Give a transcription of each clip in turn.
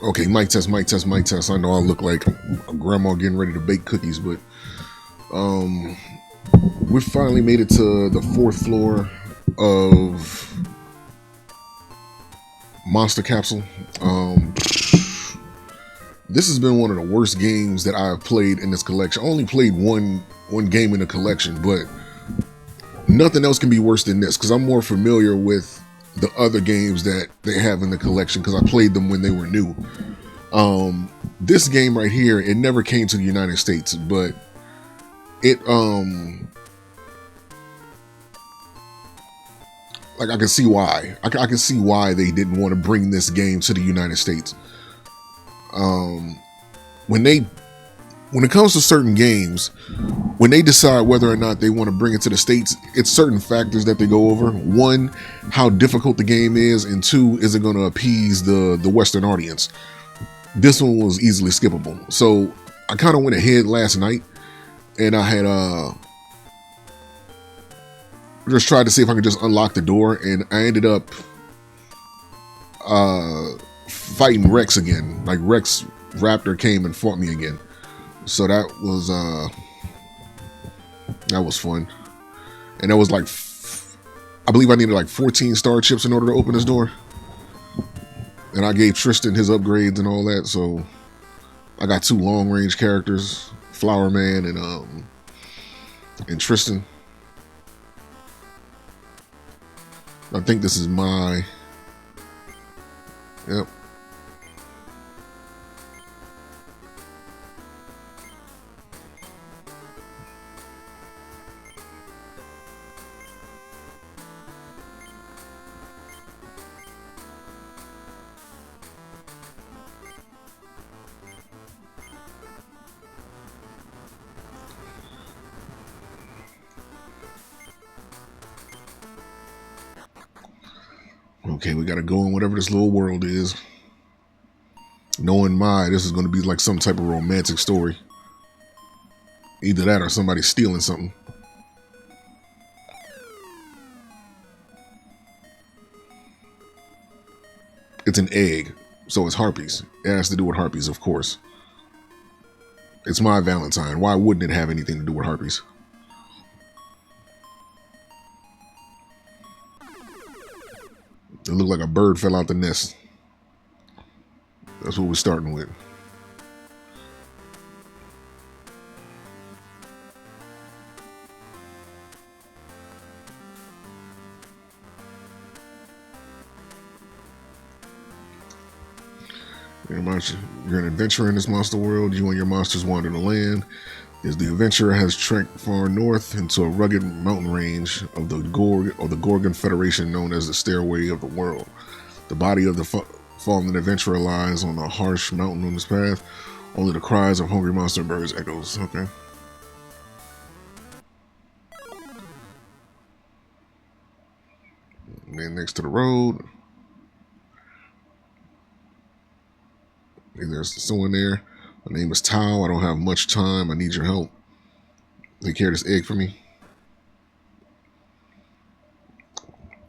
Okay, mic test, mic test, mic test. I know I look like a grandma getting ready to bake cookies, but um, we finally made it to the fourth floor of Monster Capsule. This has been one of the worst games that I've played in this collection. I only played one game in the collection, but nothing else can be worse than this because I'm more familiar with the other games that they have in the collection because I played them when they were new. This game right here, it never came to the United States, but it like I can see why. I can see why they didn't want to bring this game to the United States. When it comes to certain games, when they decide whether or not they want to bring it to the States, it's certain factors that they go over. One, how difficult the game is, and two, is it going to appease the Western audience? This one was easily skippable. So I kind of went ahead last night and I had just tried to see if I could just unlock the door, and I ended up fighting Rex again. Like Rex Raptor came and fought me again. So that was fun. And that was like I believe I needed like 14 star chips in order to open this door. And I gave Tristan his upgrades and all that, so I got 2 long range characters, Flower Man and Tristan. I think this is my yep. Okay, we gotta go in whatever this little world is. Knowing this is gonna be like some type of romantic story. Either that or somebody stealing something. It's an egg, so it's harpies. It has to do with harpies, of course. It's my Valentine. Why wouldn't it have anything to do with harpies? It looked like a bird fell out the nest. That's what we're starting with. You're an adventurer in this monster world. You and your monsters wander the land. As the adventurer has trekked far north into a rugged mountain range of the Gorgon Federation known as the Stairway of the World. The body of the fallen adventurer lies on a harsh mountain on his path. Only the cries of hungry monster birds echoes. Okay. And then next to the road. And there's someone there. My name is Tao. I don't have much time. I need your help. Take care of this egg for me.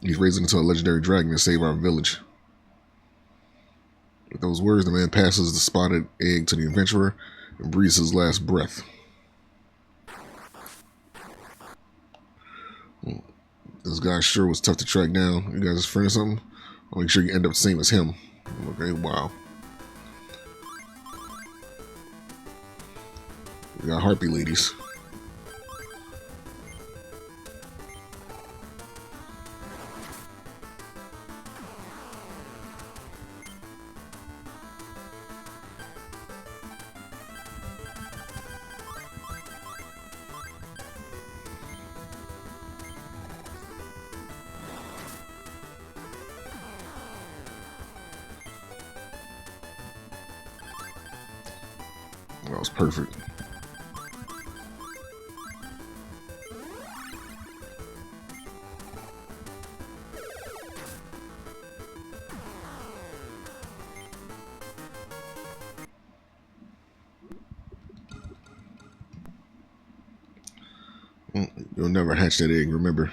He's raised into a legendary dragon to save our village. With those words, the man passes the spotted egg to the adventurer and breathes his last breath. This guy sure was tough to track down. You guys his friend or something? I'll make sure you end up the same as him. Okay, wow. We got harpy ladies. That was perfect. You'll never hatch that egg, remember.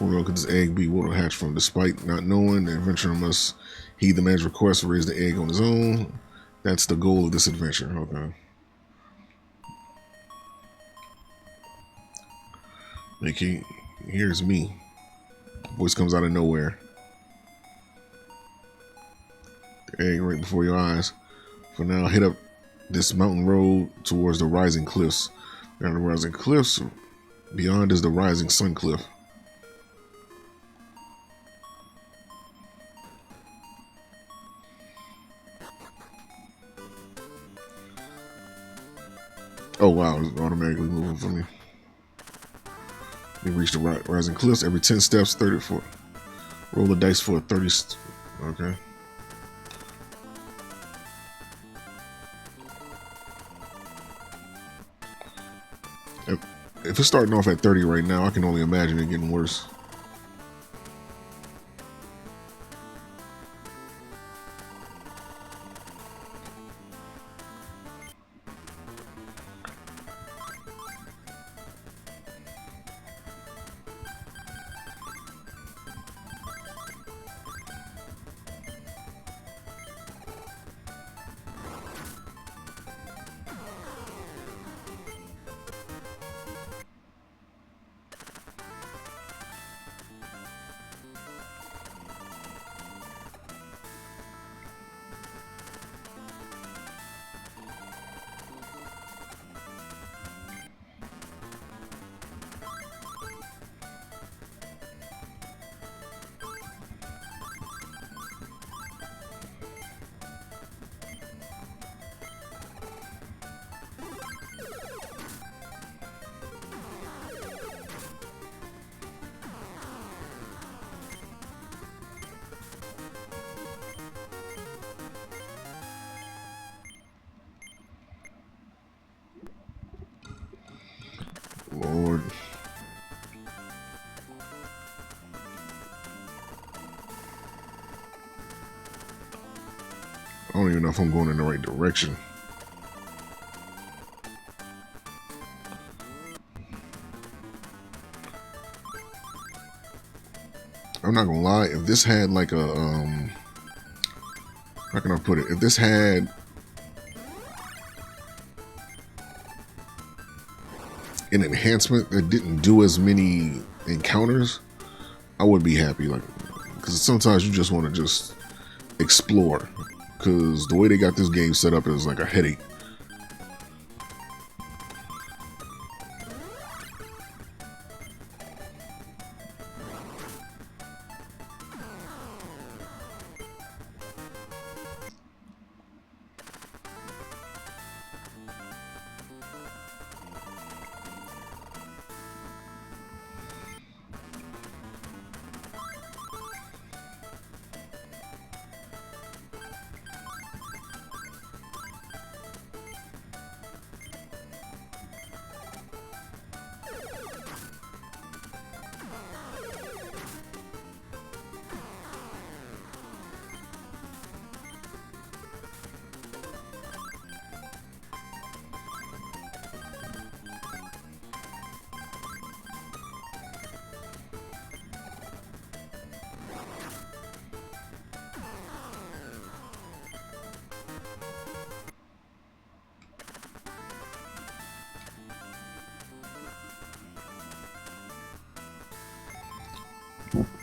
Where could this egg be? What will hatch from? Despite not knowing, the adventurer must heed the man's request to raise the egg on his own. That's the goal of this adventure. Okay. Like here's me. Voice comes out of nowhere. The egg right before your eyes. For now, hit up this mountain road towards the rising cliffs. Down the rising cliffs, beyond is the rising sun cliff. Oh wow, it's automatically moving for me. You reach the rising cliffs every 10 steps, 34. Roll the dice for a 30. Okay. If it's starting off at 30 right now, I can only imagine it getting worse. Lord. I don't even know if I'm going in the right direction. I'm not gonna lie, if this had like a how can I put it? If this had an enhancement that didn't do as many encounters, I would be happy. Like, because sometimes you just want to just explore. Because the way they got this game set up is like a headache.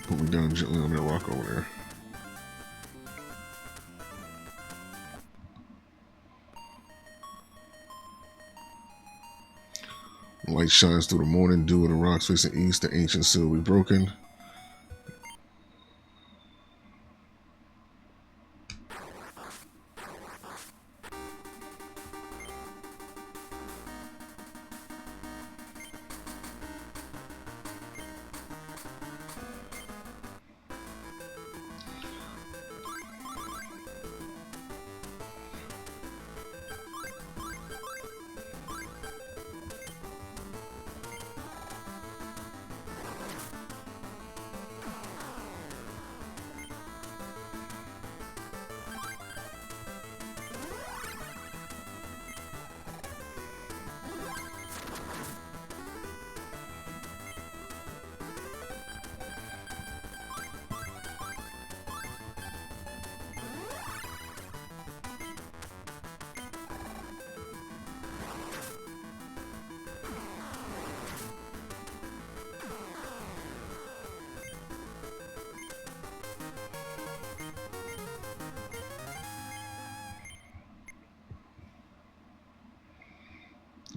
Put me down gently on that rock over there. Light shines through the morning dew of the rocks facing east. The ancient seal will be broken.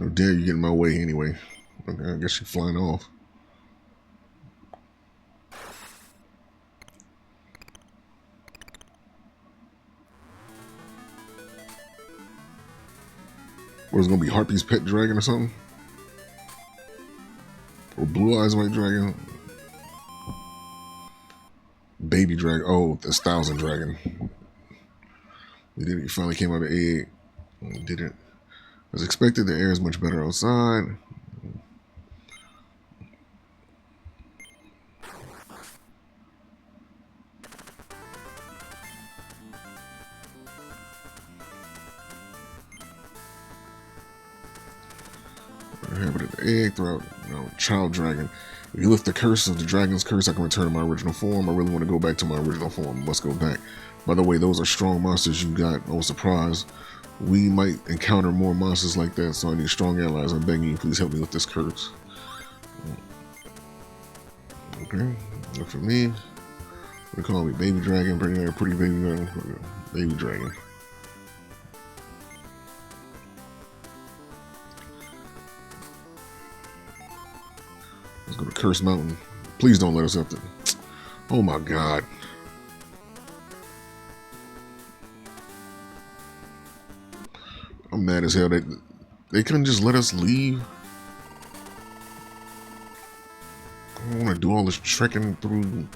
No dare you get in my way anyway. Okay, I guess you're flying off. Or it's gonna be Harpy's pet dragon or something? Or Blue Eyes White Dragon? Baby Dragon. Oh, this Thousand Dragon. We did it. He finally came out of egg. Did it. As expected, the air is much better outside. Inhabited the egg throughout, child dragon. If you lift the curse of the dragon's curse, I can return to my original form. I really want to go back to my original form. Must go back. By the way, those are strong monsters you got. I was surprised. We might encounter more monsters like that, so I need strong allies. I'm begging you, please help me with this curse. Okay, look for me. They call me Baby Dragon, pretty baby dragon. Baby Dragon. Let's go to Curse Mountain. Please don't let us up there. Oh my god. I'm mad as hell that they couldn't just let us leave. I don't want to do all this trekking through.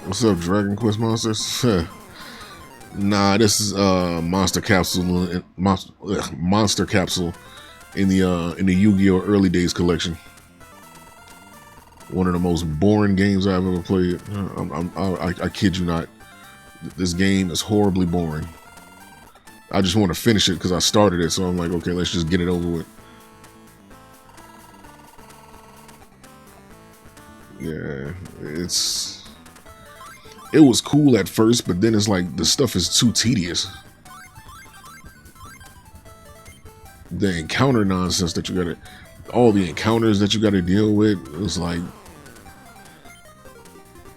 What's up, Dragon Quest monsters? Nah, this is Monster Capsule, Monster Capsule in the YuGiOh Early Days collection. One of the most boring games I've ever played. I kid you not. This game is horribly boring. I just want to finish it because I started it, so I'm like, okay, let's just get it over with. Yeah, it was cool at first, but then it's like the stuff is too tedious. The encounter nonsense that you gotta, all the encounters that you gotta deal with, it's like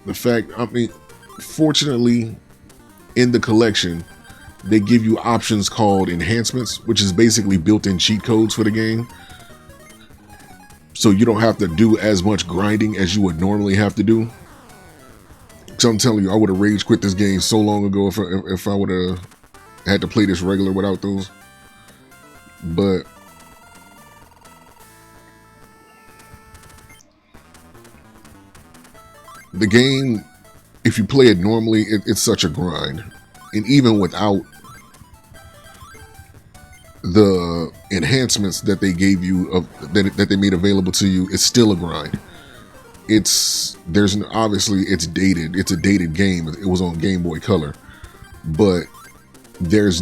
the fact, I mean, fortunately in the collection, they give you options called enhancements, which is basically built-in cheat codes for the game. So you don't have to do as much grinding as you would normally have to do. So I'm telling you, I would have rage quit this game so long ago if I would have had to play this regular without those. But the game, if you play it normally, it's such a grind. And even without the enhancements that they gave you, that they made available to you, it's still a grind. Obviously it's dated. It's a dated game. It was on Game Boy Color, but there's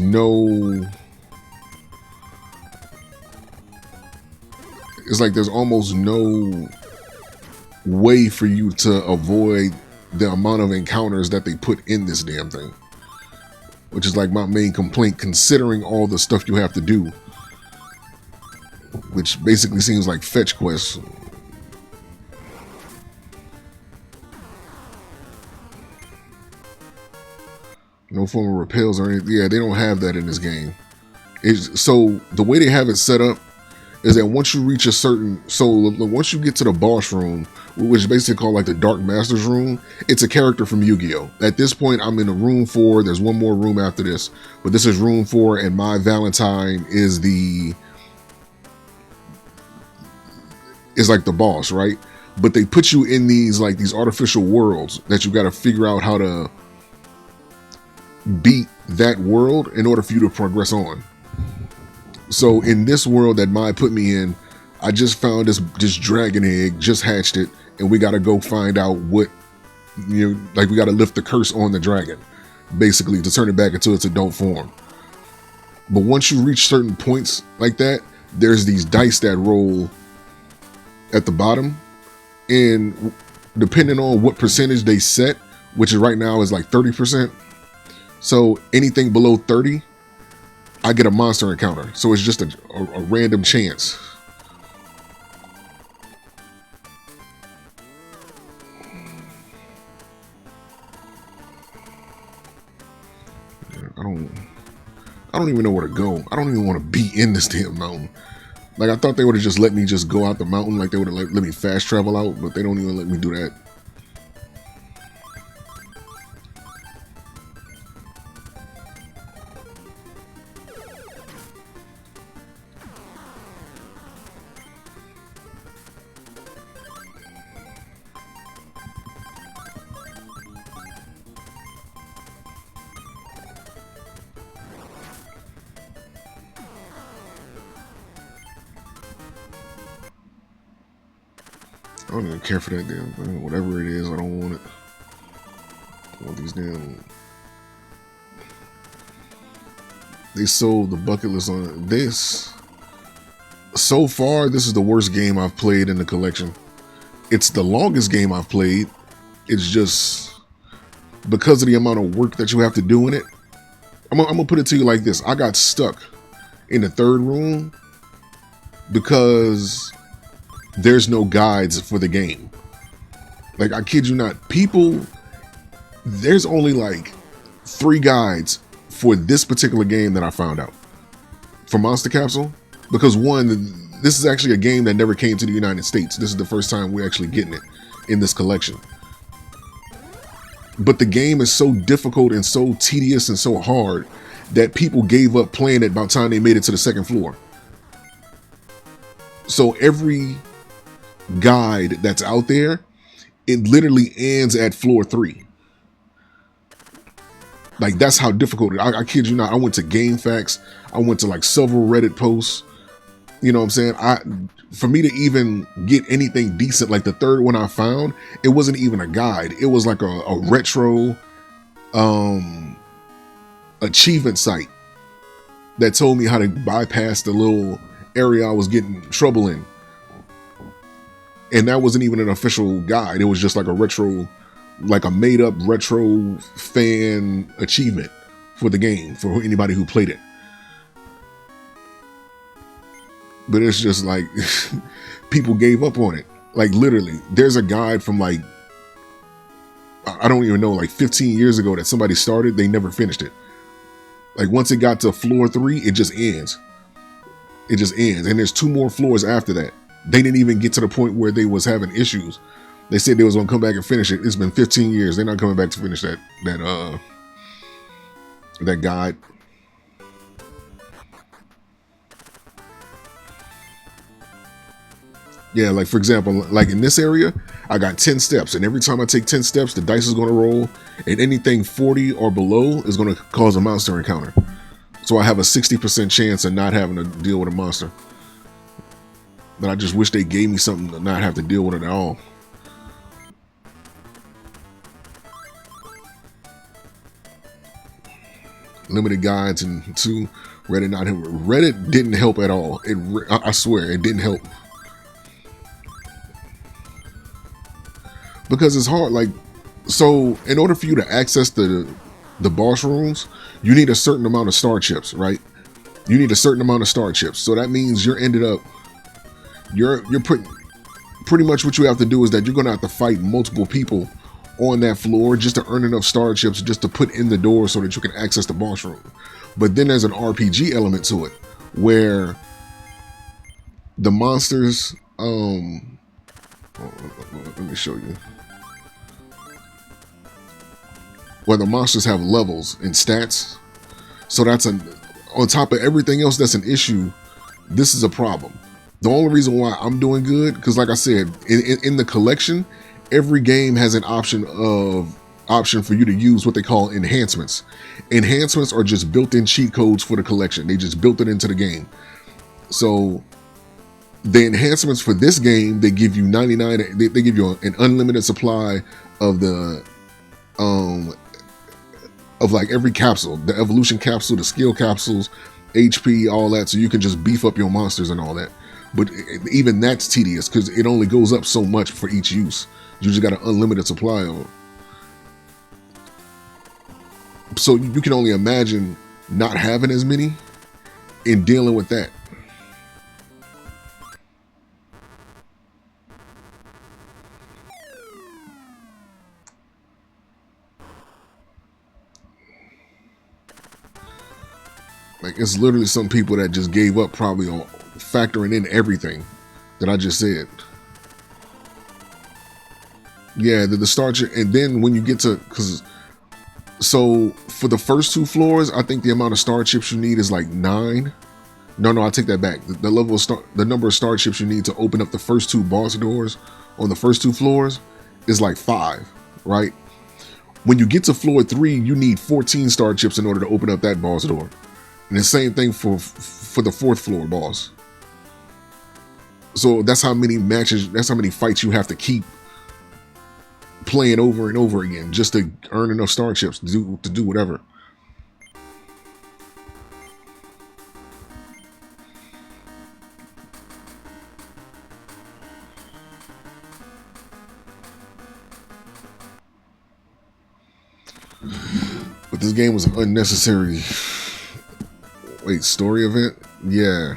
almost no way for you to avoid the amount of encounters that they put in this damn thing, which is like my main complaint, considering all the stuff you have to do, which basically seems like fetch quests. No form of repels or anything. Yeah, they don't have that in this game. So the way they have it set up is that once you reach a certain, once you get to the boss room, which is basically called like the Dark Master's room, it's a character from Yu-Gi-Oh! At this point, I'm in room 4. There's one more room after this, but this is room 4, and my Valentine is like the boss, right? But they put you in these artificial worlds that you got to figure out how to beat that world in order for you to progress on. So in this world that Mai put me in, I just found this dragon egg, just hatched it, and we got to go find out what, we got to lift the curse on the dragon, basically, to turn it back into its adult form. But once you reach certain points like that, there's these dice that roll at the bottom, and depending on what percentage they set, which is right now is like 30%. So anything below 30, I get a monster encounter. So it's just a random chance. I don't even know where to go. I don't even want to be in this damn mountain. Like, I thought they would have just let me just go out the mountain. Like, they would have let me fast travel out, but they don't even let me do that. I don't even care for that damn thing. Whatever it is, I don't want it. I want these damn... They sold the bucket list on this. So far, this is the worst game I've played in the collection. It's the longest game I've played. It's just because of the amount of work that you have to do in it. I'm gonna put it to you like this. I got stuck in the third room because there's no guides for the game. Like, I kid you not, there's only like 3 guides for this particular game that I found out for Monster Capsule, because one, this is actually a game that never came to the United States. This is the first time we're actually getting it in this collection. But the game is so difficult and so tedious and so hard that people gave up playing it by the time they made it to the second floor. So every guide that's out there, it literally ends at floor 3. Like, that's how difficult it is. I kid you not. I went to GameFAQs. I went to like several Reddit posts. You know what I'm saying? For me to even get anything decent, like the third one I found, it wasn't even a guide. It was like a retro achievement site that told me how to bypass the little area I was getting trouble in. And that wasn't even an official guide. It was just like a retro, like a made up retro fan achievement for the game, for anybody who played it. But it's just like, people gave up on it. Like, literally, there's a guide from like, I don't even know, like 15 years ago that somebody started, they never finished it. Like, once it got to floor 3, it just ends. It just ends. And there's 2 more floors after that. They didn't even get to the point where they was having issues. They said they was gonna come back and finish it. It's been 15 years. They're not coming back to finish that guide. Yeah, like for example, like in this area, I got 10 steps, and every time I take 10 steps, the dice is gonna roll, and anything 40 or below is gonna cause a monster encounter. So I have a 60% chance of not having to deal with a monster. But I just wish they gave me something to not have to deal with it at all. Limited guides and 2 Reddit not help. Reddit didn't help at all. I swear it didn't help, because it's hard. Like, so in order for you to access the boss rooms, you need a certain amount of star chips, right? You need a certain amount of star chips. So that means you're putting, pretty much what you have to do is that you're gonna have to fight multiple people on that floor just to earn enough star chips just to put in the door so that you can access the boss room. But then there's an RPG element to it where the monsters, let me show you. Where the monsters have levels and stats. So that's on top of everything else that's an issue, this is a problem. The only reason why I'm doing good, because like I said, in the collection, every game has an option for you to use what they call enhancements. Enhancements are just built-in cheat codes for the collection. They just built it into the game. So the enhancements for this game, they give you 99. They give you an unlimited supply of the of like every capsule, the evolution capsule, the skill capsules, HP, all that, so you can just beef up your monsters and all that. But even that's tedious because it only goes up so much for each use. You just got an unlimited supply of them. So you can only imagine not having as many and dealing with that. Like, it's literally some people that just gave up probably on factoring in everything that I just said. Yeah, the start, and then when you get to, so for the first 2 floors, I think the amount of star chips you need is like 9. No, I take that back. The level of the number of star chips you need to open up the first 2 boss doors on the first 2 floors is like 5, right? When you get to floor 3, you need 14 star chips in order to open up that boss door. And the same thing for the 4th floor boss. So that's how many matches, that's how many fights you have to keep playing over and over again just to earn enough star chips to do whatever. But this game was an unnecessary. Wait, story event? Yeah.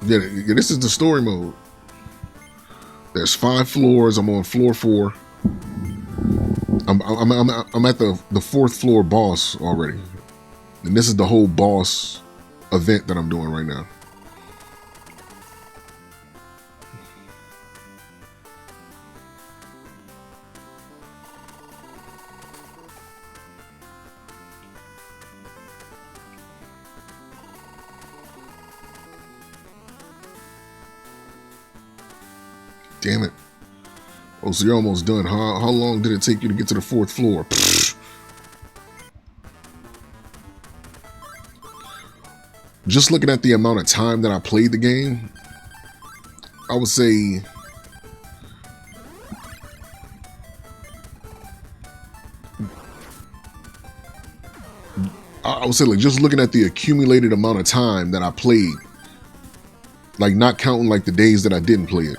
Yeah, this is the story mode. There's 5 floors. I'm on floor 4. I'm at the 4th floor boss already, and this is the whole boss event that I'm doing right now. Damn it. Oh, so you're almost done. How long did it take you to get to the 4th floor? Pfft. Just looking at the amount of time that I played the game, I would say like just looking at the accumulated amount of time that I played, like not counting like the days that I didn't play it.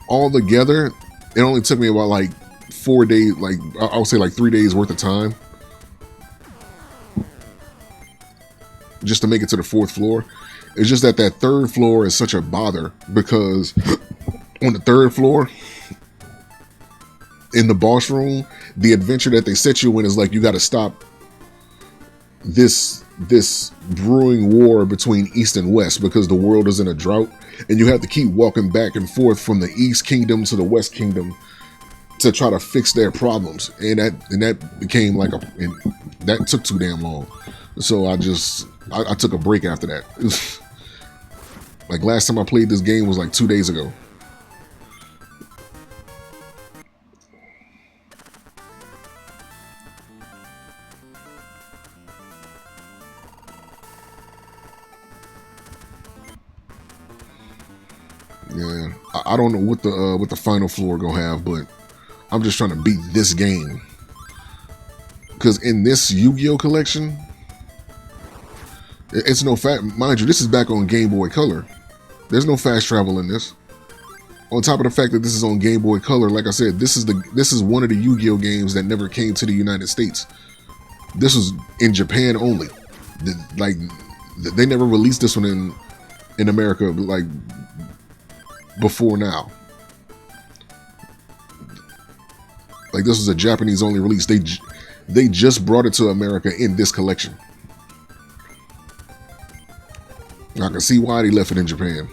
All together, it only took me about like 4 days, like I would say like 3 days worth of time just to make it to the 4th floor. It's just that 3rd floor is such a bother because on the 3rd floor in the boss room, the adventure that they set you in is like you got to stop this brewing war between East and West because the world is in a drought, and you have to keep walking back and forth from the East Kingdom to the West Kingdom to try to fix their problems, and that became like and that took too damn long. So I took a break after that. Like last time I played this game was like 2 days ago. Yeah, I don't know what the final floor gonna have, but I'm just trying to beat this game. Because in this Yu-Gi-Oh collection, it's no mind you, this is back on Game Boy Color. There's no fast travel in this. On top of the fact that this is on Game Boy Color, like I said, this is one of the Yu-Gi-Oh games that never came to the United States. This was in Japan only. Like they never released this one in America like before now. Like this was a Japanese only release. They just brought it to America in this collection. I can see why they left it in Japan.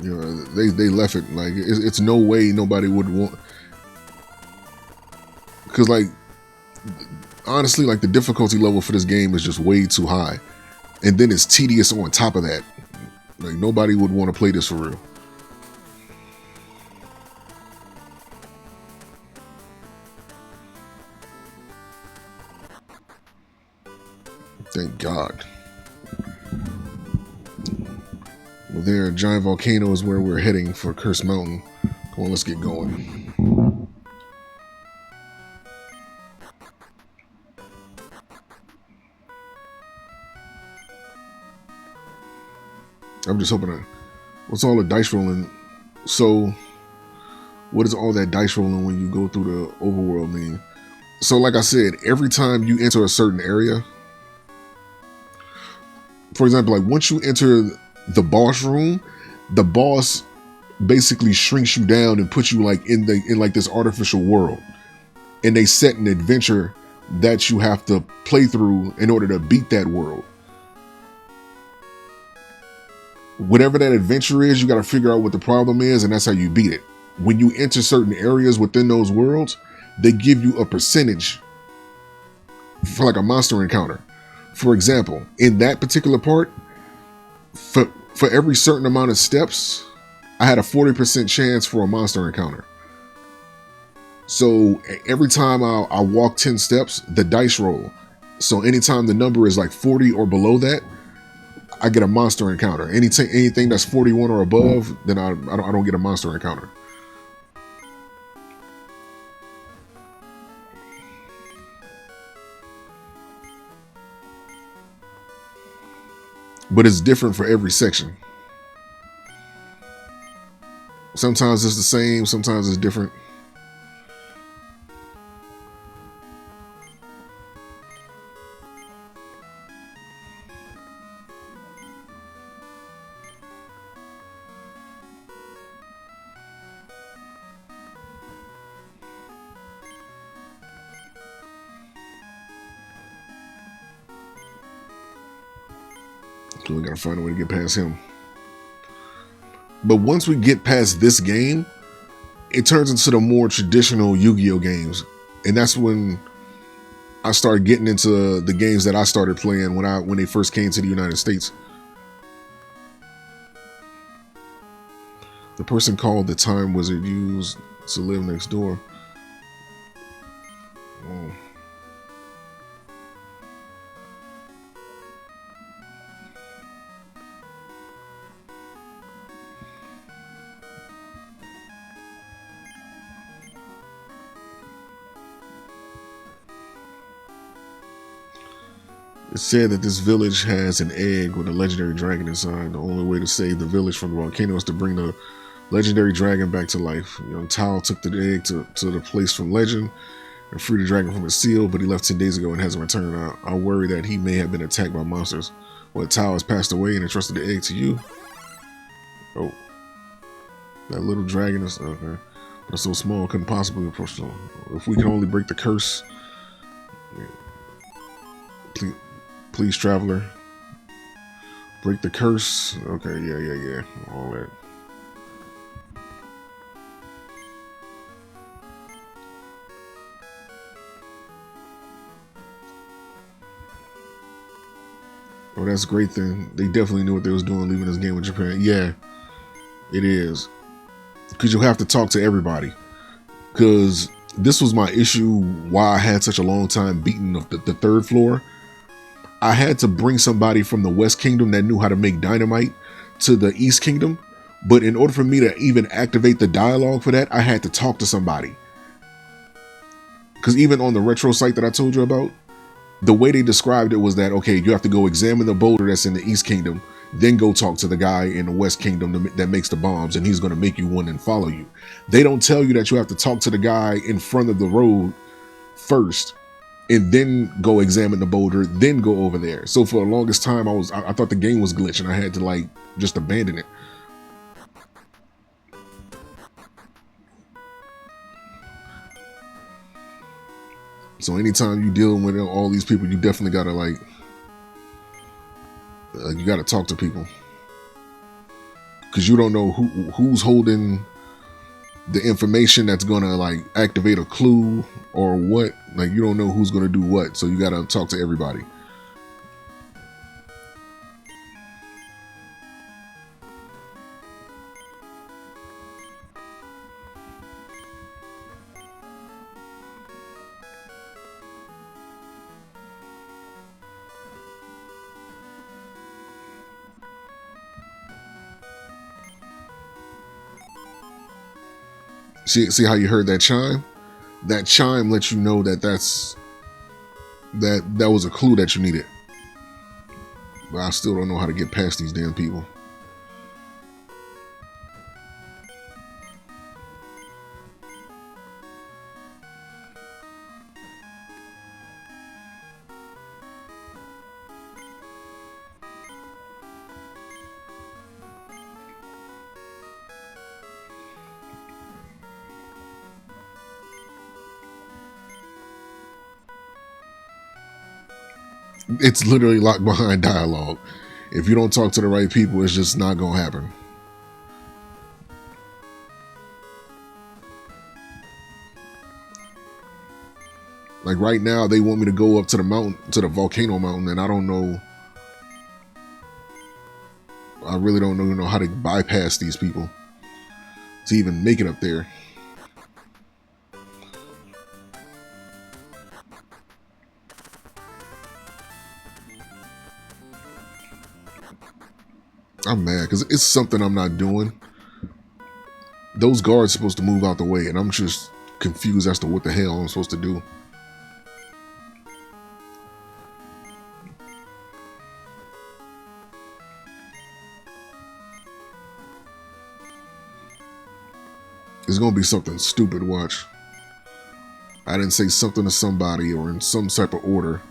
You know, they left it like it's no way nobody would want, because like honestly, like the difficulty level for this game is just way too high, and then it's tedious on top of that. Like nobody would want to play this for real. Thank God. Well, there, a giant volcano is where we're heading for Curse Mountain. Come on, let's get going. I'm just hoping what's all the dice rolling? So, what is all that dice rolling when you go through the overworld mean? So, like I said, every time you enter a certain area, for example, like once you enter the boss room, the boss basically shrinks you down and puts you like in like this artificial world, and they set an adventure that you have to play through in order to beat that world. Whatever that adventure is, you got to figure out what the problem is, and that's how you beat it. When you enter certain areas within those worlds, they give you a percentage for like a monster encounter. For example, in that particular part, for every certain amount of steps, I had a 40% chance for a monster encounter. So every time I walk 10 steps, the dice roll. So anytime the number is like 40 or below that, I get a monster encounter. Anything that's 41 or above, then I don't get a monster encounter. But it's different for every section. Sometimes it's the same, sometimes it's different. So we gotta find a way to get past him. But once we get past this game, it turns into the more traditional Yu-Gi-Oh games. And that's when I started getting into the games that I started playing when they first came to the United States. The person called the Time Wizard used to live next door. Oh. It's said that this village has an egg with a legendary dragon inside. The only way to save the village from the volcano is to bring the legendary dragon back to life. Young Tao took the egg to the place from legend and freed the dragon from its seal, but he left 10 days ago and hasn't returned. I worry that he may have been attacked by monsters. Well, Tao has passed away and entrusted the egg to you. Oh. That little dragon is okay. But so small, couldn't possibly approach them. If we can only break the curse. Please, traveler. Break the curse. Okay, yeah. All that. Oh, that's great then. They definitely knew what they was doing leaving this game with Japan. Yeah, it is. Because you'll have to talk to everybody. Because this was my issue why I had such a long time beating the third floor. I had to bring somebody from the West Kingdom that knew how to make dynamite to the East Kingdom. But in order for me to even activate the dialogue for that, I had to talk to somebody. Because even on the retro site that I told you about, the way they described it was that, okay, you have to go examine the boulder that's in the East Kingdom, then go talk to the guy in the West Kingdom that makes the bombs, and he's going to make you one and follow you. They don't tell you that you have to talk to the guy in front of the road first, and then go examine the boulder, then go over there. So for the longest time, I thought the game was glitching. I had to like just abandon it. So anytime you dealing with all these people, you definitely gotta like, you gotta talk to people, because you don't know who's holding the information that's gonna like activate a clue or what. Like you don't know who's gonna do what, so you gotta talk to everybody. See how you heard that chime? That chime lets you know that that was a clue that you needed. But I still don't know how to get past these damn people. It's literally locked behind dialogue. If you don't talk to the right people, it's just not gonna happen. Like right now, they want me to go up to the mountain, to the volcano mountain, and I don't know. I really don't know how to bypass these people to even make it up there. I'm mad because it's something I'm not doing. Those guards are supposed to move out the way, and I'm just confused as to what the hell I'm supposed to do. It's gonna be something stupid, watch. I didn't say something to somebody or in some type of order.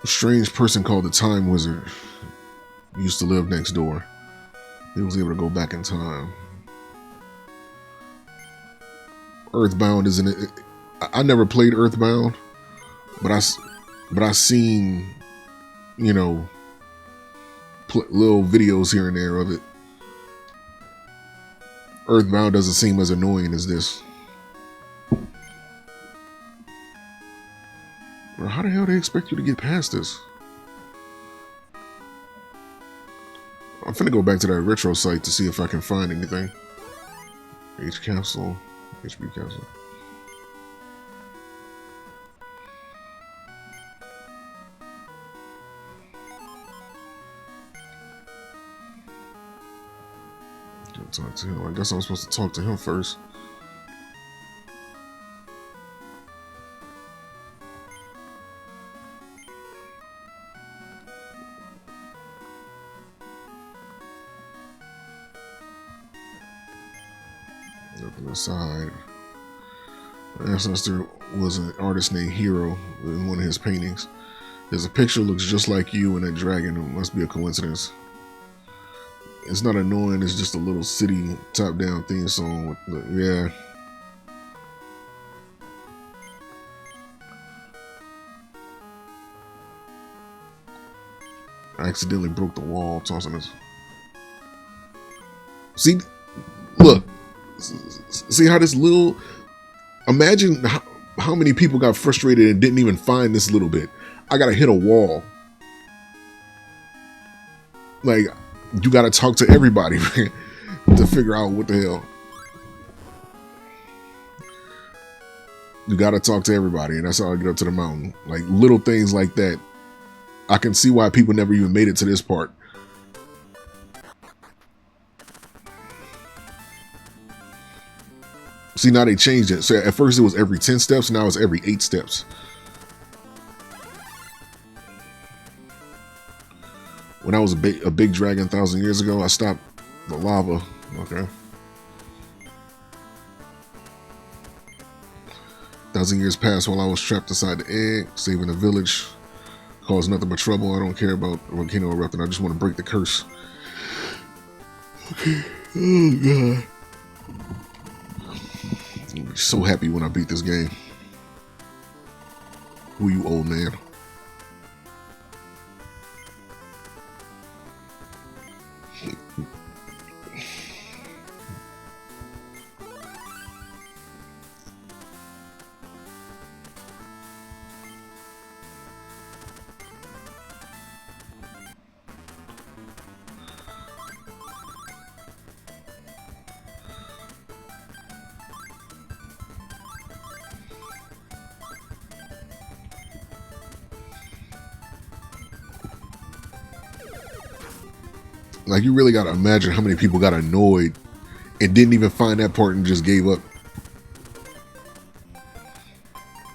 A strange person called the Time Wizard used to live next door. He was able to go back in time. Earthbound isn't it? I never played Earthbound, but I seen, you know, little videos here and there of it. Earthbound doesn't seem as annoying as this. Bro, how the hell do they expect you to get past this? I'm finna go back to that retro site to see if I can find anything. CAPSULE. HP capsule. Can't talk to him. I guess I'm supposed to talk to him first. Up on the side. My ancestor was an artist named Hero in one of his paintings. There's a picture that looks just like you and that dragon. It must be a coincidence. It's not annoying, it's just a little city top-down theme song with the, yeah. I accidentally broke the wall tossing this. See, look. See how this little... Imagine how many people got frustrated and didn't even find this little bit. I gotta hit a wall. Like, you gotta talk to everybody to figure out what the hell. You gotta talk to everybody, and that's how I get up to the mountain. Like, little things like that. I can see why people never even made it to this part. See, now they changed it. So at first it was every 10 steps, now it's every 8 steps. When I was a big dragon 1,000 years ago, I stopped the lava. Okay. 1,000 years passed while I was trapped inside the egg, saving the village. Caused nothing but trouble. I don't care about volcano erupting. I just want to break the curse. Okay. Oh, God. I'll be so happy when I beat this game. Who you, old man? Like, you really gotta imagine how many people got annoyed and didn't even find that part and just gave up.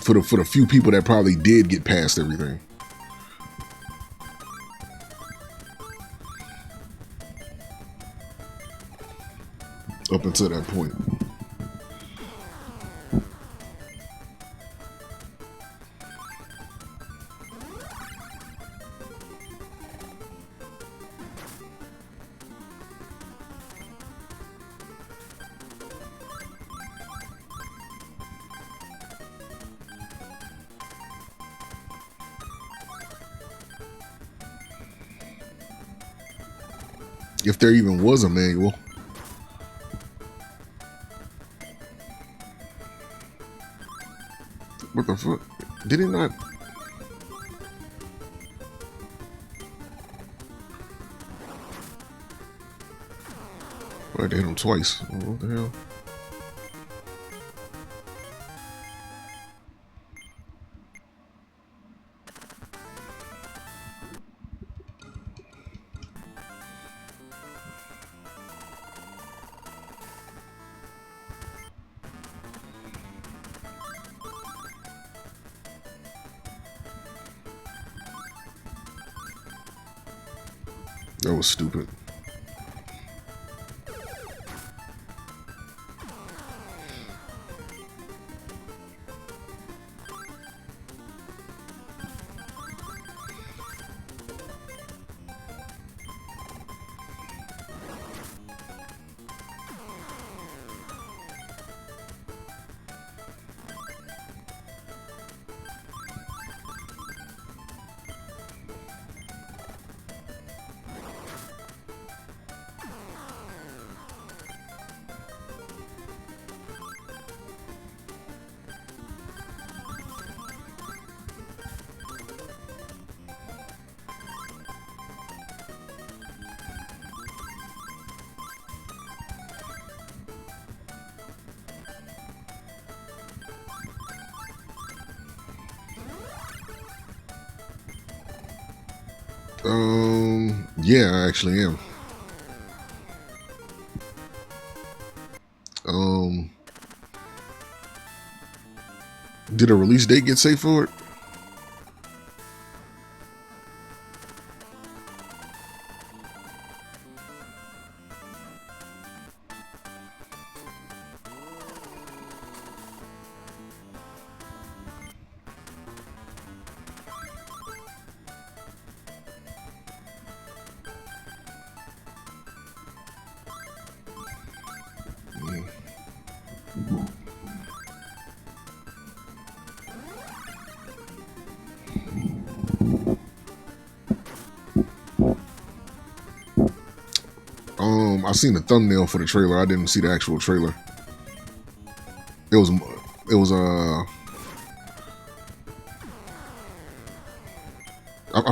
For the few people that probably did get past everything. Up until that point. If there even was a manual. What the fuck? Did it not? I hit him twice. What the hell? That was stupid. Yeah, I actually am. Did a release date get set for it? I seen the thumbnail for the trailer. I didn't see the actual trailer. It was I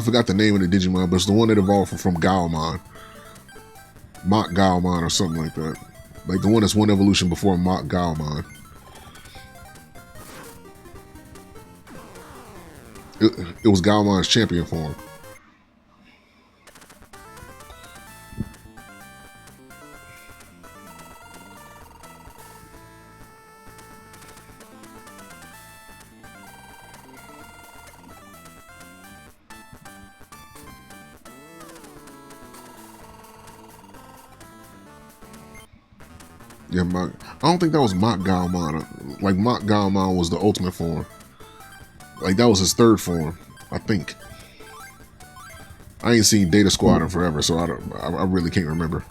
forgot the name of the Digimon, but it's the one that evolved from Gaomon. Mach Gaomon or something like that. Like the one that's one evolution before Mach Gaomon. It was Gaomon's champion form. Yeah, I don't think that was Mach Gaomon. Like Mach Gaomon was the ultimate form. Like that was his third form, I think. I ain't seen Data Squad in forever, so I really can't remember.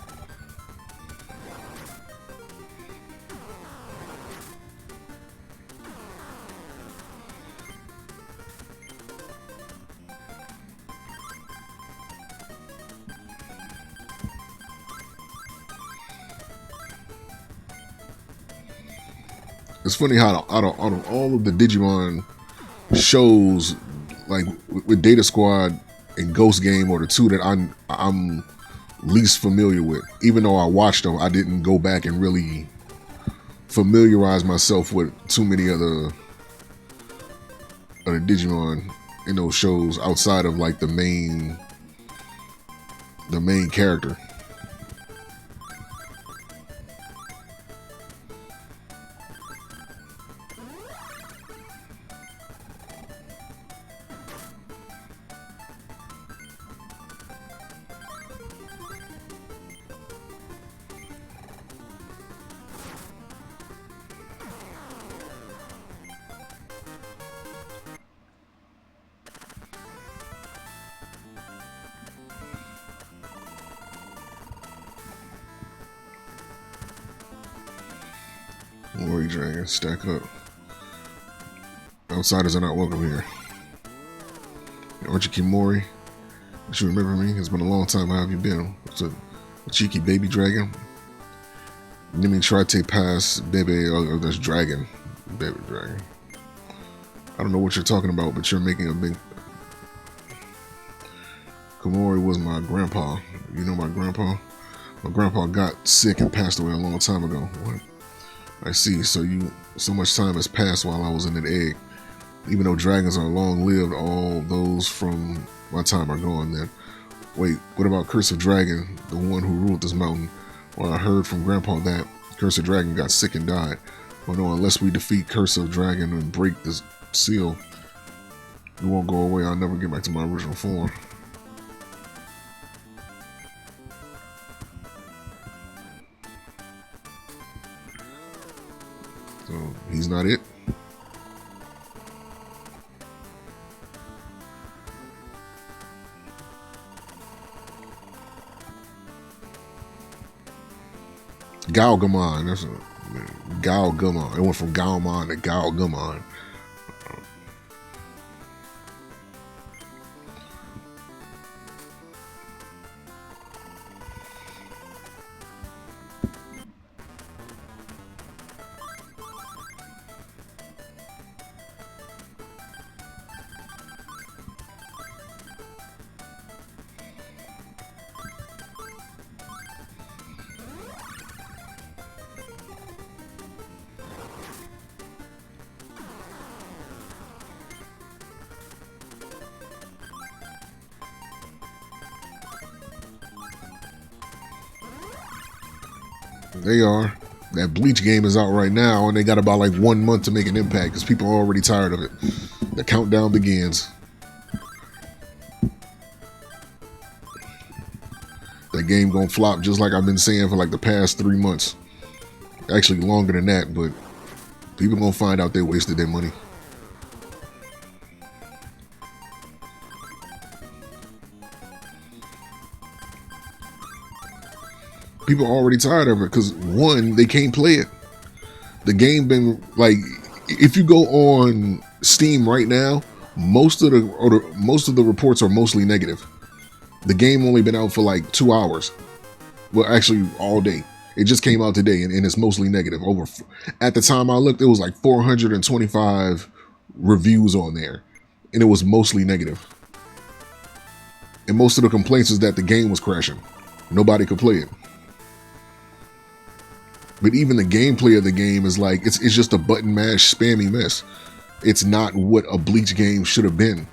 It's funny how out of all of the Digimon shows, like with Data Squad and Ghost Game are the two that I'm least familiar with. Even though I watched them, I didn't go back and really familiarize myself with too many other Digimon in those shows outside of like the main character. baby dragon. Stack up. Outsiders are not welcome here. Aren't you Kimori? You remember me? It's been a long time. How have you been? It's a cheeky baby dragon. Let me try to pass baby. Oh, that's dragon. Baby dragon. I don't know what you're talking about, but you're making a big. Komori was my grandpa. You know my grandpa? My grandpa got sick and passed away a long time ago. What? I see. So much time has passed while I was in an egg. Even though dragons are long-lived, all those from my time are gone then. Wait, what about Curse of Dragon, the one who ruled this mountain? Well, I heard from Grandpa that Curse of Dragon got sick and died. Well, no, unless we defeat Curse of Dragon and break this seal, it won't go away. I'll never get back to my original form. So, he's not it. Galgamon, that's a Galgamon. It went from Galmon to Galgamon. They are. That Bleach game is out right now, and they got about like 1 month to make an impact because people are already tired of it. The countdown begins. That game gonna flop just like I've been saying for like the past 3 months. Actually longer than that, but people gonna find out they wasted their money. People are already tired of it because, one, they can't play it. The game been like, if you go on Steam right now, most of the reports are mostly negative. The game only been out for like 2 hours. Well, actually, all day. It just came out today, and it's mostly negative. At the time I looked, it was like 425 reviews on there, and it was mostly negative. And most of the complaints is that the game was crashing. Nobody could play it. But even the gameplay of the game is like, it's just a button mash spammy mess. It's not what a Bleach game should have been.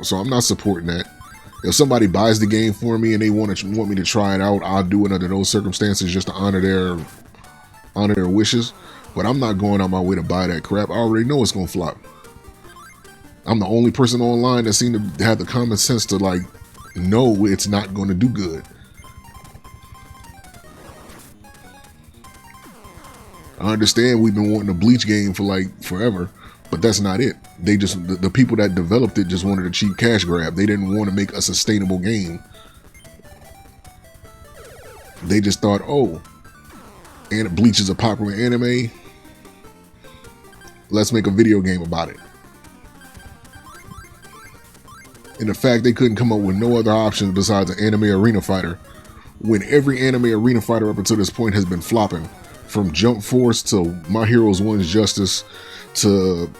So I'm not supporting that. If somebody buys the game for me and they want me to try it out, I'll do it under those circumstances just to honor their wishes. But I'm not going out my way to buy that crap. I already know it's gonna flop. I'm the only person online that seemed to have the common sense to like know it's not going to do good. I understand we've been wanting a Bleach game for like forever, but that's not it. They just, the people that developed it just wanted a cheap cash grab. They didn't want to make a sustainable game. They just thought, oh, and Bleach is a popular anime. Let's make a video game about it. And the fact they couldn't come up with no other options besides an anime arena fighter, when every anime arena fighter up until this point has been flopping. From Jump Force to My Hero's One's Justice to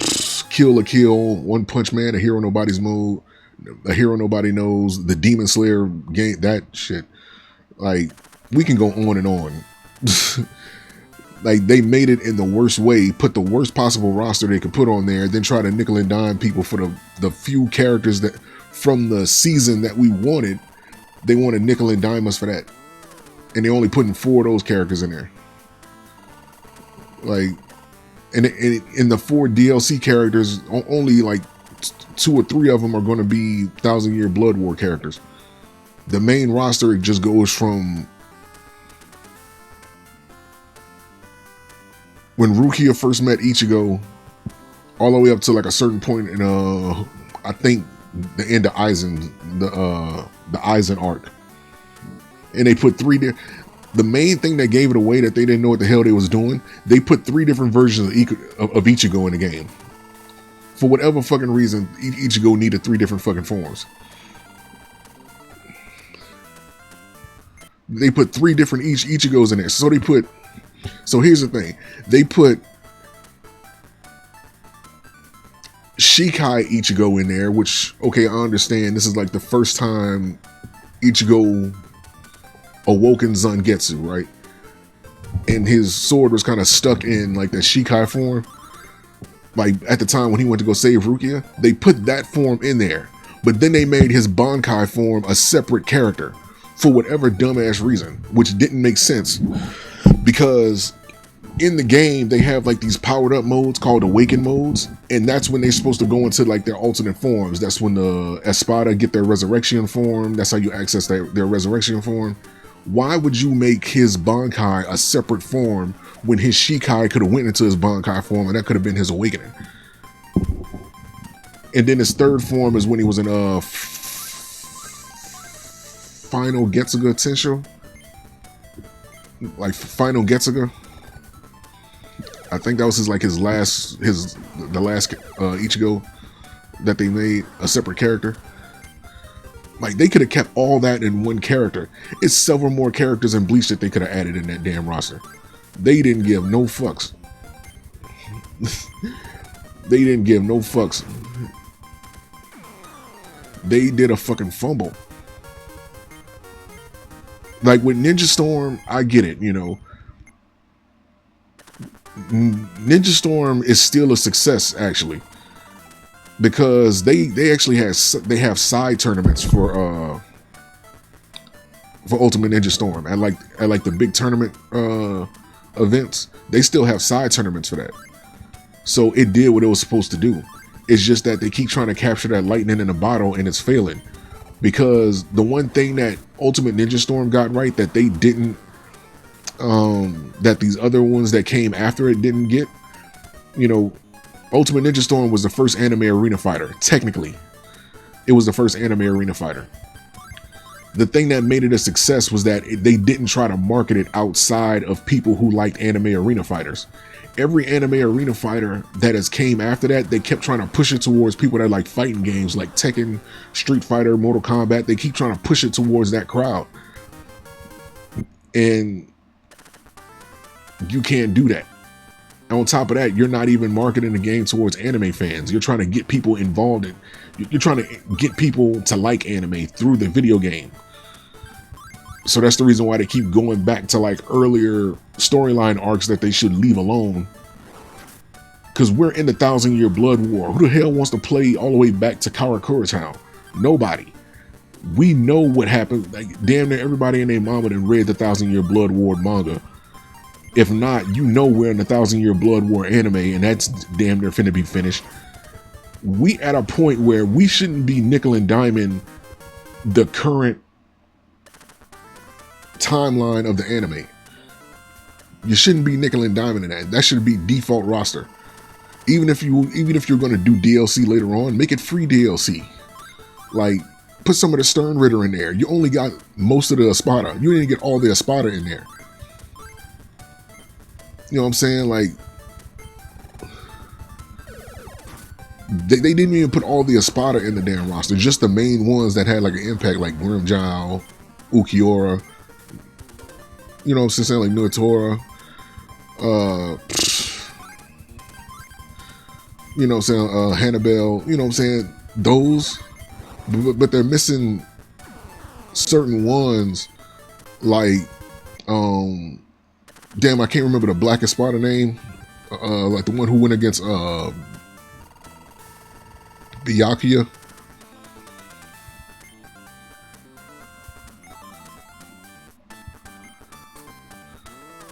Kill la Kill, One Punch Man, A Hero Nobody's Mode, A Hero Nobody Knows, the Demon Slayer game, that shit. Like, we can go on and on. Like, they made it in the worst way, put the worst possible roster they could put on there, then try to nickel and dime people for the few characters that from the season that we wanted. They want to nickel and dime us for that. And they're only putting 4 of those characters in there. Like, and in the 4 DLC characters, only like 2 or 3 of them are going to be 1,000 Year Blood War characters. The main roster, it just goes from when Rukia first met Ichigo all the way up to like a certain point in I think the end of Aizen, the Aizen arc. And they put 3 there. The main thing that gave it away that they didn't know what the hell they was doing, they put 3 different versions of Ichigo in the game. For whatever fucking reason, Ichigo needed 3 different fucking forms. They put 3 different Ichigos in there. So here's the thing. They put Shikai Ichigo in there, which, okay, I understand. This is like the first time Ichigo awoken Zangetsu, right? And his sword was kind of stuck in like the Shikai form. Like at the time when he went to go save Rukia, they put that form in there. But then they made his Bankai form a separate character for whatever dumbass reason, which didn't make sense. Because in the game, they have like these powered up modes called awaken modes. And that's when they're supposed to go into like their alternate forms. That's when the Espada get their resurrection form. That's how you access their resurrection form. Why would you make his Bankai a separate form when his Shikai could have went into his Bankai form and that could have been his awakening? And then his third form is when he was in Final Getsuga Tensho. Like Final Getsuga. I think that was the last Ichigo that they made a separate character. Like they could have kept all that in one character. It's several more characters in Bleach that they could have added in that damn roster. They didn't give no fucks. They didn't give no fucks. They did a fucking fumble. Like with Ninja Storm, I get it, you know. Ninja Storm is still a success actually, because they actually have side tournaments for Ultimate Ninja Storm at like the big tournament events. They still have side tournaments for that, so it did what it was supposed to do. It's just that they keep trying to capture that lightning in a bottle and it's failing, because the one thing that Ultimate Ninja Storm got right that they didn't, that these other ones that came after it didn't get, you know, Ultimate Ninja Storm was the first anime arena fighter. Technically, it was the first anime arena fighter. The thing that made it a success was that they didn't try to market it outside of people who liked anime arena fighters. Every anime arena fighter that has came after that, they kept trying to push it towards people that like fighting games like Tekken, Street Fighter, Mortal Kombat. They keep trying to push it towards that crowd. And you can't do that. And on top of that, you're not even marketing the game towards anime fans. You're trying to get people involved in, you're trying to get people to like anime through the video game. So that's the reason why they keep going back to like earlier storyline arcs that they should leave alone. Because we're in the 1,000-Year Blood War. Who the hell wants to play all the way back to Karakura Town? Nobody. We know what happened. Like damn near everybody and their mama that read the 1,000-Year Blood War manga. If not, you know we're in the 1,000-Year Blood War anime, and that's damn near finna be finished. We at a point where we shouldn't be nickel and diming the current timeline of the anime. You shouldn't be nickel and diming that. That should be default roster. Even if you're gonna do DLC later on, make it free DLC. Like put some of the Stern Ritter in there. You only got most of the Espada. You didn't get all the Espada in there. You know what I'm saying? Like, they didn't even put all the Espada in the damn roster. Just the main ones that had like an impact, like Grimmjow, Ukiura. You know what I'm saying? Like Nuatora. You know what I'm saying? Hannibal. You know what I'm saying? Those. But they're missing certain ones like, damn, I can't remember the Black Espada name. Like the one who went against Byakuya.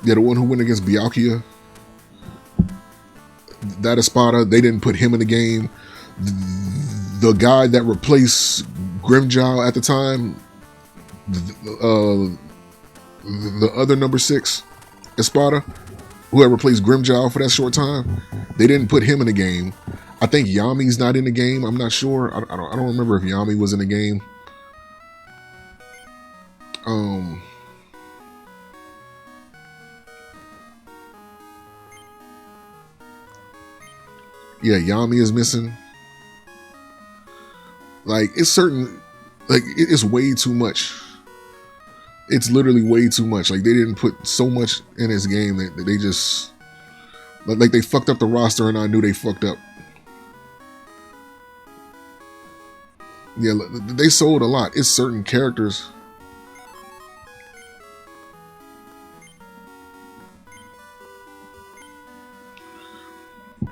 Yeah, the one who went against Byakuya. That Espada, they didn't put him in the game. The guy that replaced Grimmjow at the time, the other number 6 Espada, who had replaced Grimmjow for that short time, they didn't put him in the game. I think Yami's not in the game. I'm not sure. I don't remember if Yami was in the game. Yeah, Yami is missing. Like, it's certain, like, it's way too much. It's literally way too much. Like, they didn't put so much in this game that they just, like, they fucked up the roster, and I knew they fucked up. Yeah, they sold a lot. It's certain characters.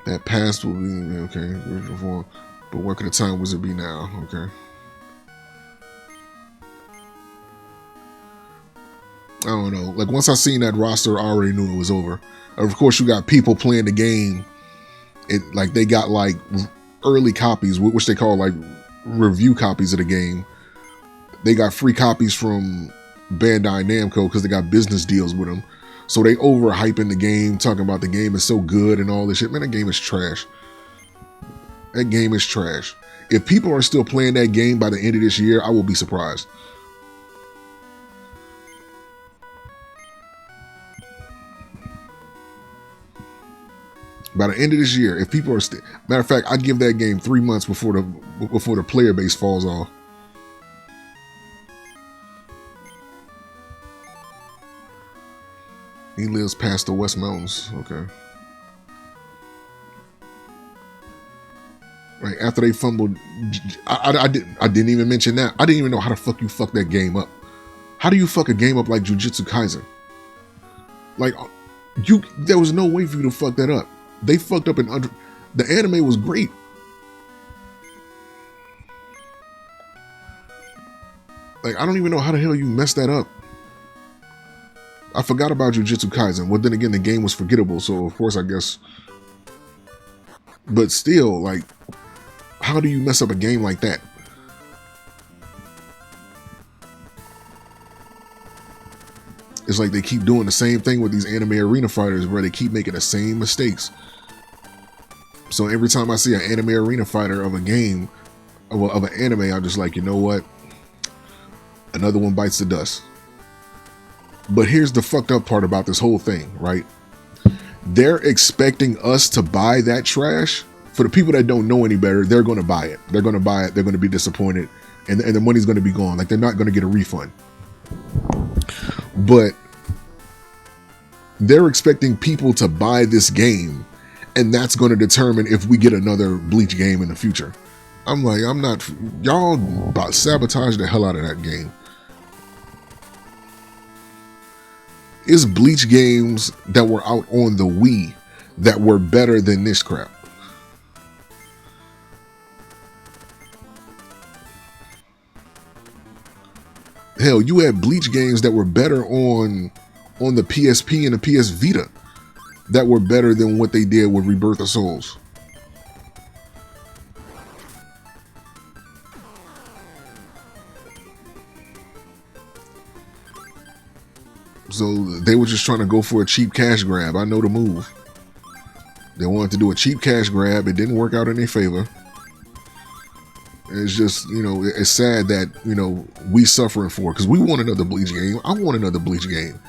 That past will be okay. But what kind of time was it be now? Okay. I don't know. Like, once I seen that roster, I already knew it was over. Of course, you got people playing the game. It like they got like early copies, which they call like review copies of the game. They got free copies from Bandai Namco because they got business deals with them. So they overhyping the game, talking about the game is so good and all this shit. Man, that game is trash. That game is trash. If people are still playing that game by the end of this year, I will be surprised. By the end of this year, if people are still, matter of fact, I'd give that game 3 months before the player base falls off. He lives past the West Mountains. Okay. Right after they fumbled, I didn't even mention that. I didn't even know how the fuck you fuck that game up. How do you fuck a game up like Jujutsu Kaisen? Like, there was no way for you to fuck that up. They fucked up the anime was great. Like, I don't even know how the hell you messed that up. I forgot about Jujutsu Kaisen. Well, then again, the game was forgettable, so of course, I guess. But still, like, how do you mess up a game like that? It's like they keep doing the same thing with these anime arena fighters where they keep making the same mistakes. So every time I see an anime arena fighter of a game, of an anime, I'm just like, you know what? Another one bites the dust. But here's the fucked up part about this whole thing, right? They're expecting us to buy that trash. For the people that don't know any better, they're going to buy it. They're going to buy it. They're going to be disappointed. And the money's going to be gone. Like, they're not going to get a refund. But they're expecting people to buy this game. And that's going to determine if we get another Bleach game in the future. I'm like, I'm not... Y'all about sabotage the hell out of that game. It's Bleach games that were out on the Wii that were better than this crap. Hell, you had Bleach games that were better on the PSP and the PS Vita that were better than what they did with Rebirth of Souls. So they were just trying to go for a cheap cash grab. I know the move. They wanted to do a cheap cash grab. It didn't work out in their favor. It's just, you know, it's sad that, you know, we suffering for it because we want another Bleach game. I want another Bleach game.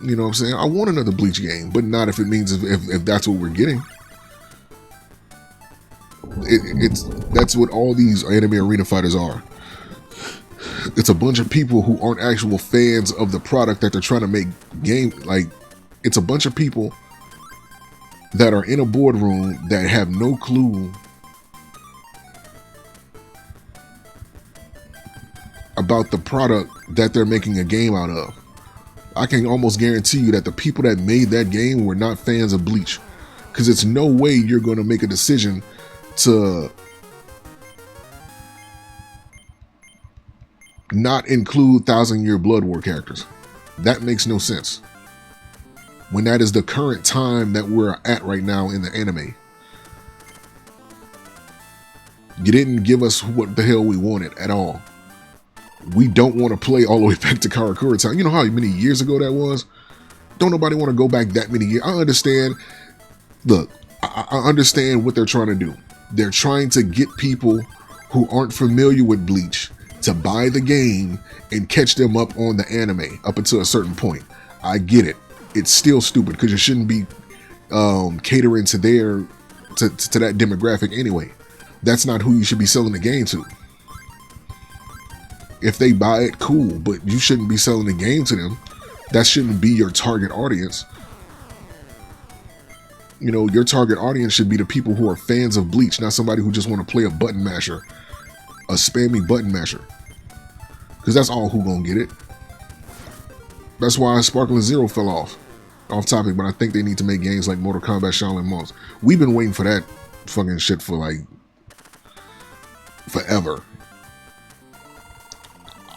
You know what I'm saying? I want another Bleach game, but not if it means if that's what we're getting. That's what all these anime arena fighters are. It's a bunch of people who aren't actual fans of the product that they're trying to make game. Like, it's a bunch of people that are in a boardroom that have no clue about the product that they're making a game out of. I can almost guarantee you that the people that made that game were not fans of Bleach, because it's no way you're going to make a decision to not include 1,000-Year Blood War characters. That makes no sense when that is the current time that we're at right now in the anime. You didn't give us what the hell we wanted at all. We don't want to play all the way back to Karakura time. You know how many years ago that was? Don't nobody want to go back that many years. I understand. Look, I understand what they're trying to do. They're trying to get people who aren't familiar with Bleach to buy the game and catch them up on the anime up until a certain point. I get it. It's still stupid because you shouldn't be catering to their to that demographic anyway. That's not who you should be selling the game to. If they buy it, cool, but you shouldn't be selling the game to them. That shouldn't be your target audience. You know, your target audience should be the people who are fans of Bleach, not somebody who just want to play a button masher, a spammy button masher. Because that's all who gonna get it. That's why Sparkling Zero fell off topic, but I think they need to make games like Mortal Kombat Shaolin Monks. We've been waiting for that fucking shit for like forever.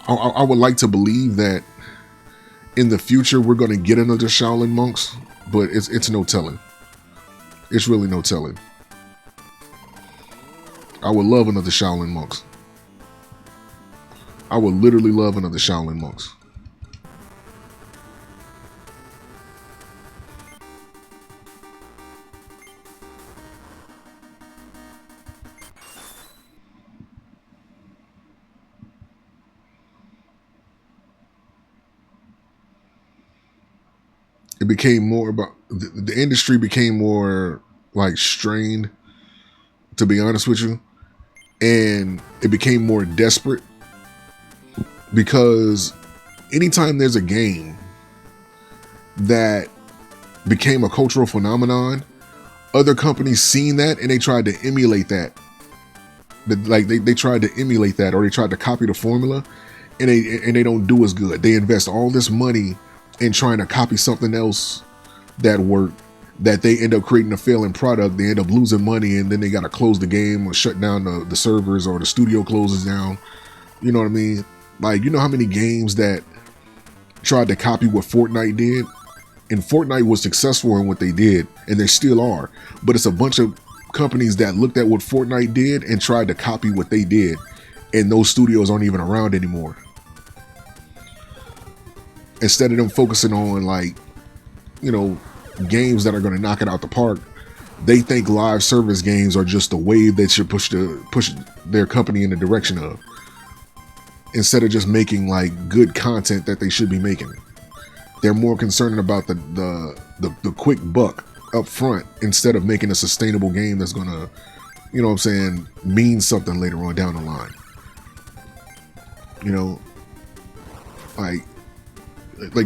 I would like to believe that in the future we're going to get another Shaolin Monks, but it's no telling. It's really no telling. I would love another Shaolin Monks. I would literally love another Shaolin Monks. It became more about the industry became more like strained, to be honest with you, and it became more desperate because anytime there's a game that became a cultural phenomenon, other companies seen that and they tried to emulate that. Like they tried to emulate that, or they tried to copy the formula, and they don't do as good. They invest all this money in trying to copy something else that worked, that they end up creating a failing product. They end up losing money, and then they got to close the game or shut down the servers, or the studio closes down. You know what I mean? Like, you know how many games that tried to copy what Fortnite did? And Fortnite was successful in what they did, and they still are. But it's a bunch of companies that looked at what Fortnite did and tried to copy what they did. And those studios aren't even around anymore. Instead of them focusing on, like, you know, games that are going to knock it out the park, they think live service games are just a wave that should push their company in the direction of, instead of just making like good content that they should be making. They're more concerned about the quick buck up front, instead of making a sustainable game that's gonna, you know what I'm saying, mean something later on down the line. You know, like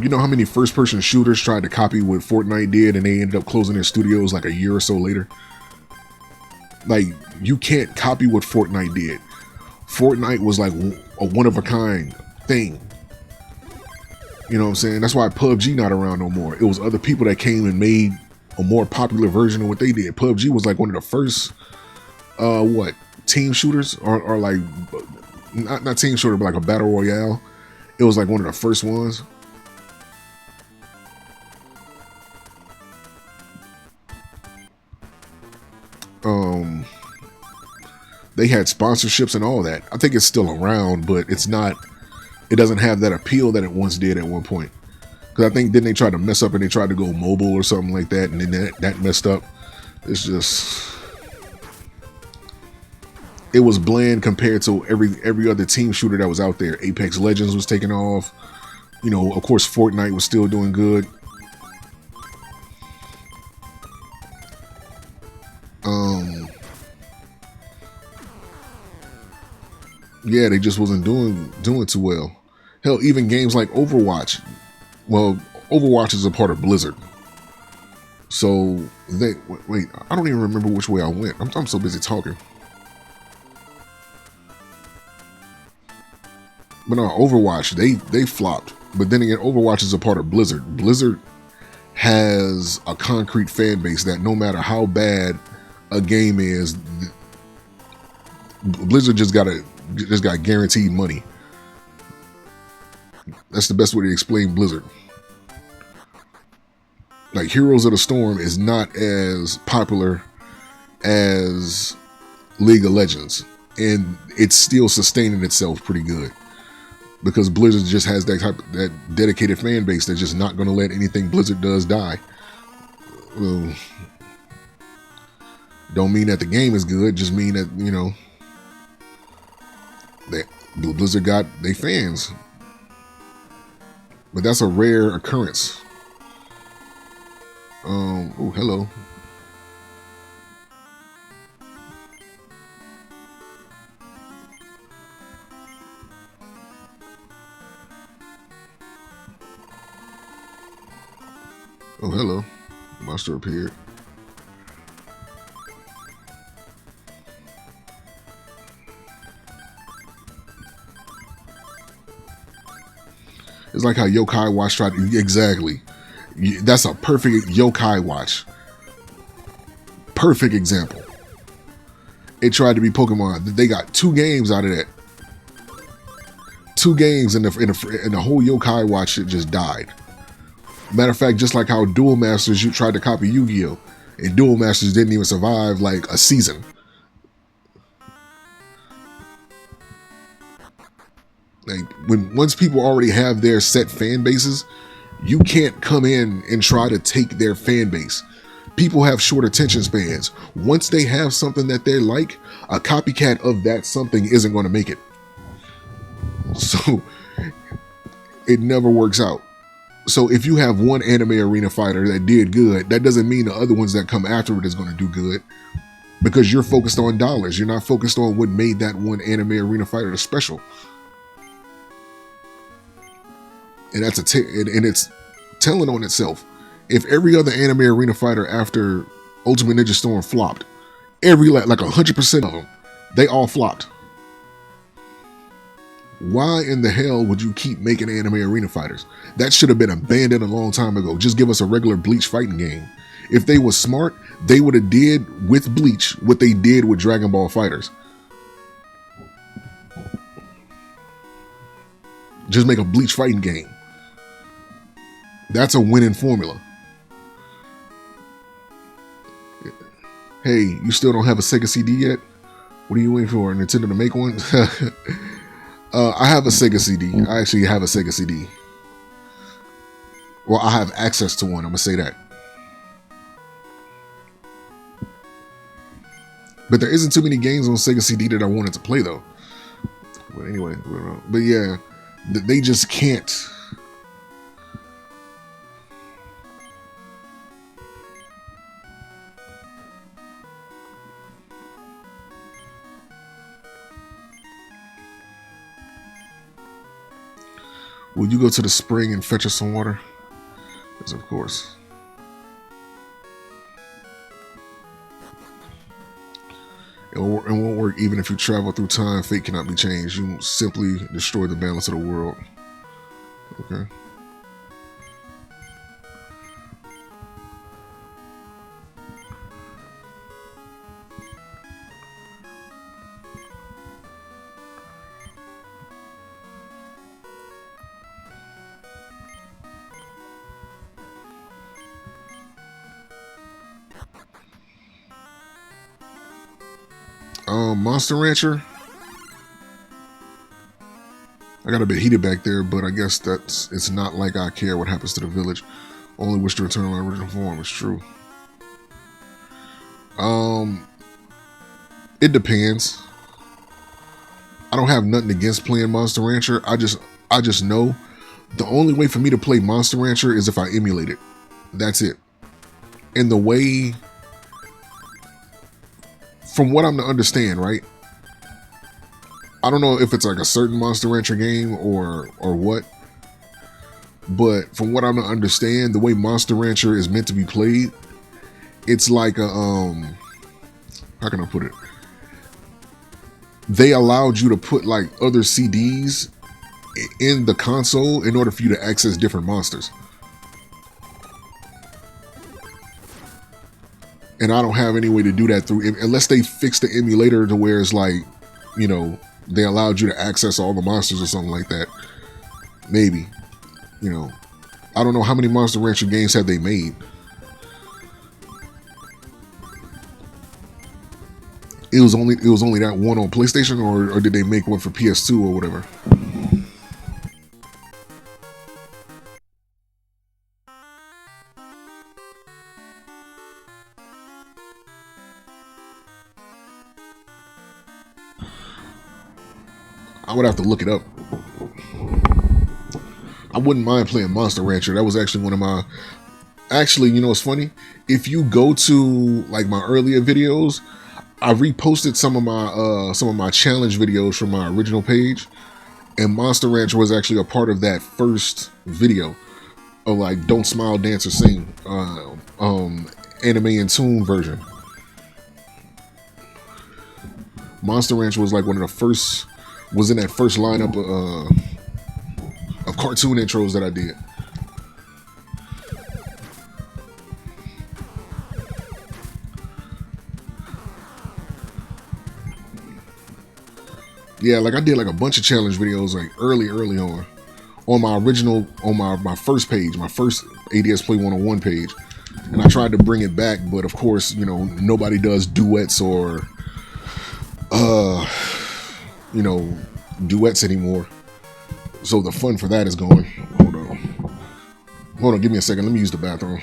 you know how many first-person shooters tried to copy what Fortnite did, and they ended up closing their studios like a year or so later? Like, you can't copy what Fortnite did. Fortnite was like a one-of-a-kind thing. You know what I'm saying? That's why PUBG not around no more. It was other people that came and made a more popular version of what they did. PUBG was like one of the first, team shooters, or like, not team shooter, but like a battle royale. It was like one of the first ones. They had sponsorships and all that. I think it's still around, but it doesn't have that appeal that it once did at one point. Because I think then they tried to mess up and they tried to go mobile or something like that, and then that messed up. It's just, it was bland compared to every other team shooter that was out there. Apex Legends was taking off. You know, of course, Fortnite was still doing good. Yeah, they just wasn't doing too well. Hell, even games like Overwatch. Well, Overwatch is a part of Blizzard. So wait, I don't even remember which way I went. I'm so busy talking. But no, Overwatch, they flopped. But then again, Overwatch is a part of Blizzard. Blizzard has a concrete fan base that no matter how bad a game is, Blizzard just got guaranteed money. That's the best way to explain Blizzard. Like, Heroes of the Storm is not as popular as League of Legends, and it's still sustaining itself pretty good because Blizzard just has that dedicated fan base that's just not going to let anything Blizzard does die. Well, don't mean that the game is good, just mean that, you know, that Blizzard got their fans. But that's a rare occurrence. Oh, hello. Monster appeared. It's like how Yokai Watch tried to, exactly. That's a perfect Yokai Watch. Perfect example. It tried to be Pokemon. They got 2 games out of that. 2 games and the whole Yokai Watch shit just died. Matter of fact, just like how Duel Masters, you tried to copy Yu-Gi-Oh! And Duel Masters didn't even survive like a season. Like once people already have their set fan bases, you can't come in and try to take their fan base. People have short attention spans. Once they have something that they like, a copycat of that something isn't going to make it. So it never works out. So if you have one anime arena fighter that did good, that doesn't mean the other ones that come after it is going to do good, because you're focused on dollars. You're not focused on what made that one anime arena fighter special. And that's and it's telling on itself. If every other anime arena fighter after Ultimate Ninja Storm flopped, like 100% of them, they all flopped. Why in the hell would you keep making anime arena fighters? That should have been abandoned a long time ago. Just give us a regular Bleach fighting game. If they were smart, they would have did with Bleach what they did with Dragon Ball FighterZ. Just make a Bleach fighting game. That's a winning formula. Hey, you still don't have a Sega CD yet? What are you waiting for? Nintendo to make one? I have a Sega CD. I actually have a Sega CD. Well, I have access to one. I'm going to say that. But there isn't too many games on Sega CD that I wanted to play, though. But anyway, but yeah, they just can't. Will you go to the spring and fetch us some water? Yes, of course. It won't work even if you travel through time. Fate cannot be changed. You simply destroy the balance of the world. Okay. Monster Rancher. I got a bit heated back there, but I guess it's not like I care what happens to the village. Only wish to return to my original form. It's true. It depends. I don't have nothing against playing Monster Rancher. I just know the only way for me to play Monster Rancher is if I emulate it. That's it. And the way, from what I'm to understand, right? I don't know if it's like a certain Monster Rancher game or what, but from what I'm to understand, the way Monster Rancher is meant to be played, it's like a how can I put it? They allowed you to put like other CDs in the console in order for you to access different monsters. And I don't have any way to do that through, unless they fix the emulator to where it's like, you know, they allowed you to access all the monsters or something like that. Maybe, you know, I don't know how many Monster Rancher games have they made. It was only that one on PlayStation, or did they make one for PS2 or whatever? I would have to look it up. I wouldn't mind playing Monster Rancher. That was actually one of my... Actually, you know what's funny? If you go to like my earlier videos, I reposted some of my challenge videos from my original page, and Monster Rancher was actually a part of that first video of like Don't Smile, Dance, or Sing. anime and toon version. Monster Ranch was like one of the first, was in that first lineup of cartoon intros that I did. Yeah, like I did like a bunch of challenge videos like early on my original, on my first page, my first ADS Play 101 page. And I tried to bring it back, but of course, you know, nobody does duets or, you know, duets anymore. So the fun for that is gone. Hold on, give me a second. Let me use the bathroom.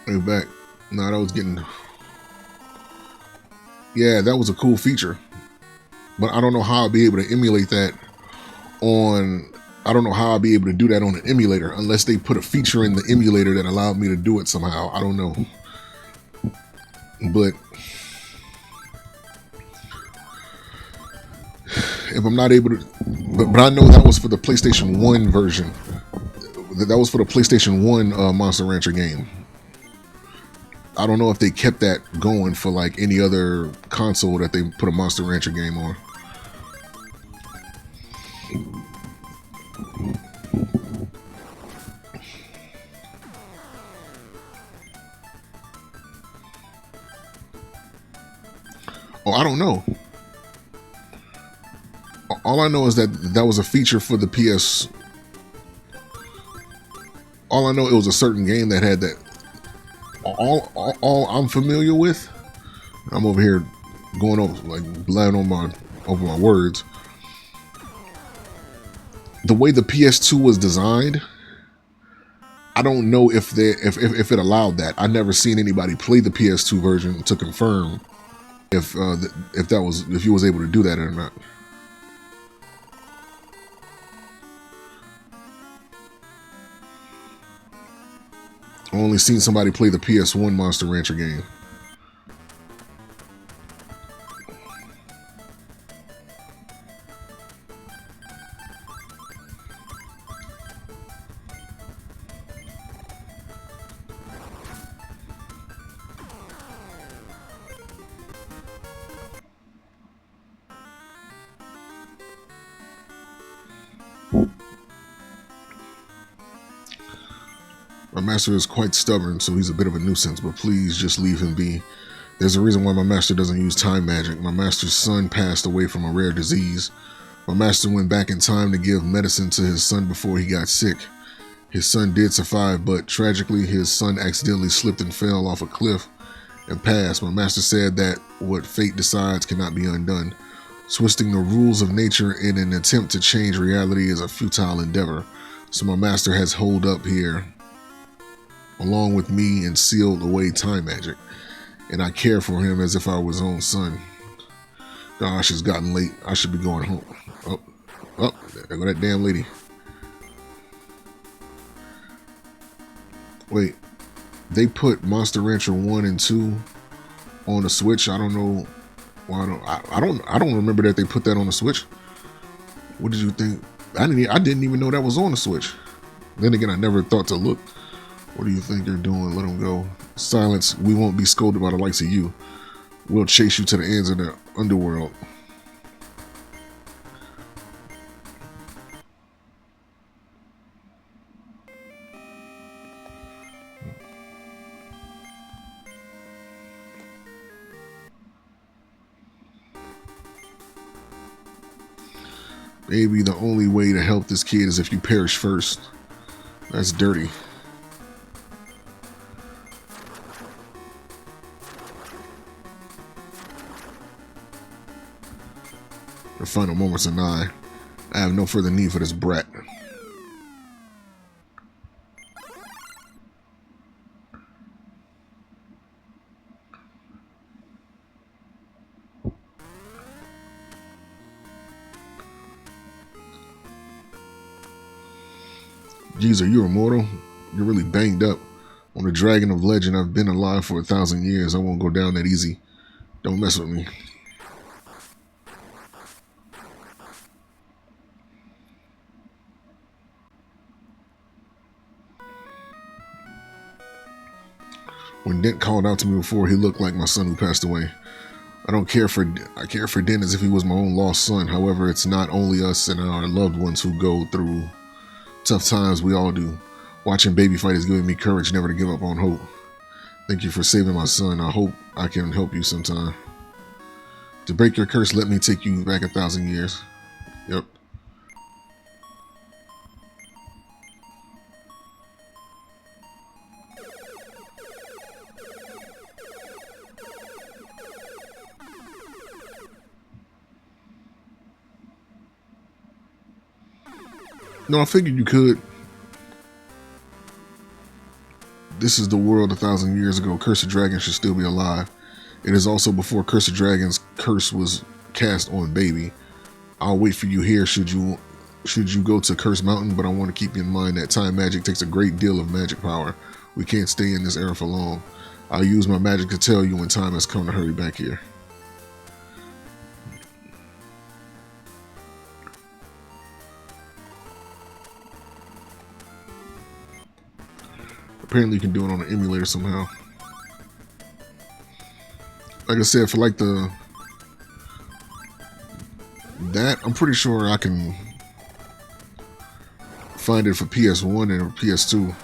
We're back. Nah, that was getting... Yeah, that was a cool feature. But I don't know how I'll be able to emulate that on... I don't know how I'll be able to do that on an emulator unless they put a feature in the emulator that allowed me to do it somehow. I don't know. But if I'm not able to... But I know that was for the PlayStation 1 version. That was for the PlayStation 1 Monster Rancher game. I don't know if they kept that going for like any other console that they put a Monster Rancher game on. Oh, I don't know. All I know is that that was a feature for the PS. All I know, it was a certain game that had that. All I'm familiar with, I'm over here going over like blabbing on over my words. The way the PS2 was designed, I don't know if it allowed that. I never seen anybody play the PS2 version to confirm if he was able to do that or not. I only seen somebody play the PS1 Monster Rancher game. My master is quite stubborn, so he's a bit of a nuisance, but please just leave him be. There's a reason why my master doesn't use time magic. My master's son passed away from a rare disease. My master went back in time to give medicine to his son before he got sick. His son did survive, but tragically his son accidentally slipped and fell off a cliff and passed. My master said that what fate decides cannot be undone. Twisting the rules of nature in an attempt to change reality is a futile endeavor. So my master has holed up here along with me and sealed away time magic. And I care for him as if I was his own son. Gosh, it's gotten late. I should be going home. Oh, there go that damn lady. Wait, they put Monster Rancher 1 and 2 on the Switch. I don't know why. I don't remember that they put that on the Switch. What did you think? I didn't even know that was on the Switch. Then again, I never thought to look. What do you think they're doing? Let them go. Silence. We won't be scolded by the likes of you. We'll chase you to the ends of the underworld. Maybe the only way to help this kid is if you perish first. That's dirty. The final moments are nigh. I have no further need for this brat. Geez, are you immortal? You're really banged up. On the Dragon of Legend, I've been alive for 1,000 years. I won't go down that easy. Don't mess with me. When Dent called out to me before, he looked like my son who passed away. I care for Dent as if he was my own lost son. However, it's not only us and our loved ones who go through tough times. We all do. Watching Baby fight is giving me courage never to give up on hope. Thank you for saving my son. I hope I can help you sometime. To break your curse, let me take you back 1,000 years. Yep. No, I figured you could. This is the world 1,000 years ago. Curse of Dragons should still be alive. It is also before Curse of Dragons curse was cast on Baby. I'll wait for you here should you go to Curse Mountain, but I want to keep you in mind that time magic takes a great deal of magic power. We can't stay in this era for long. I'll use my magic to tell you when time has come to hurry back here. Apparently you can do it on an emulator somehow. Like I said, for like that, I'm pretty sure I can find it for PS1 and PS2.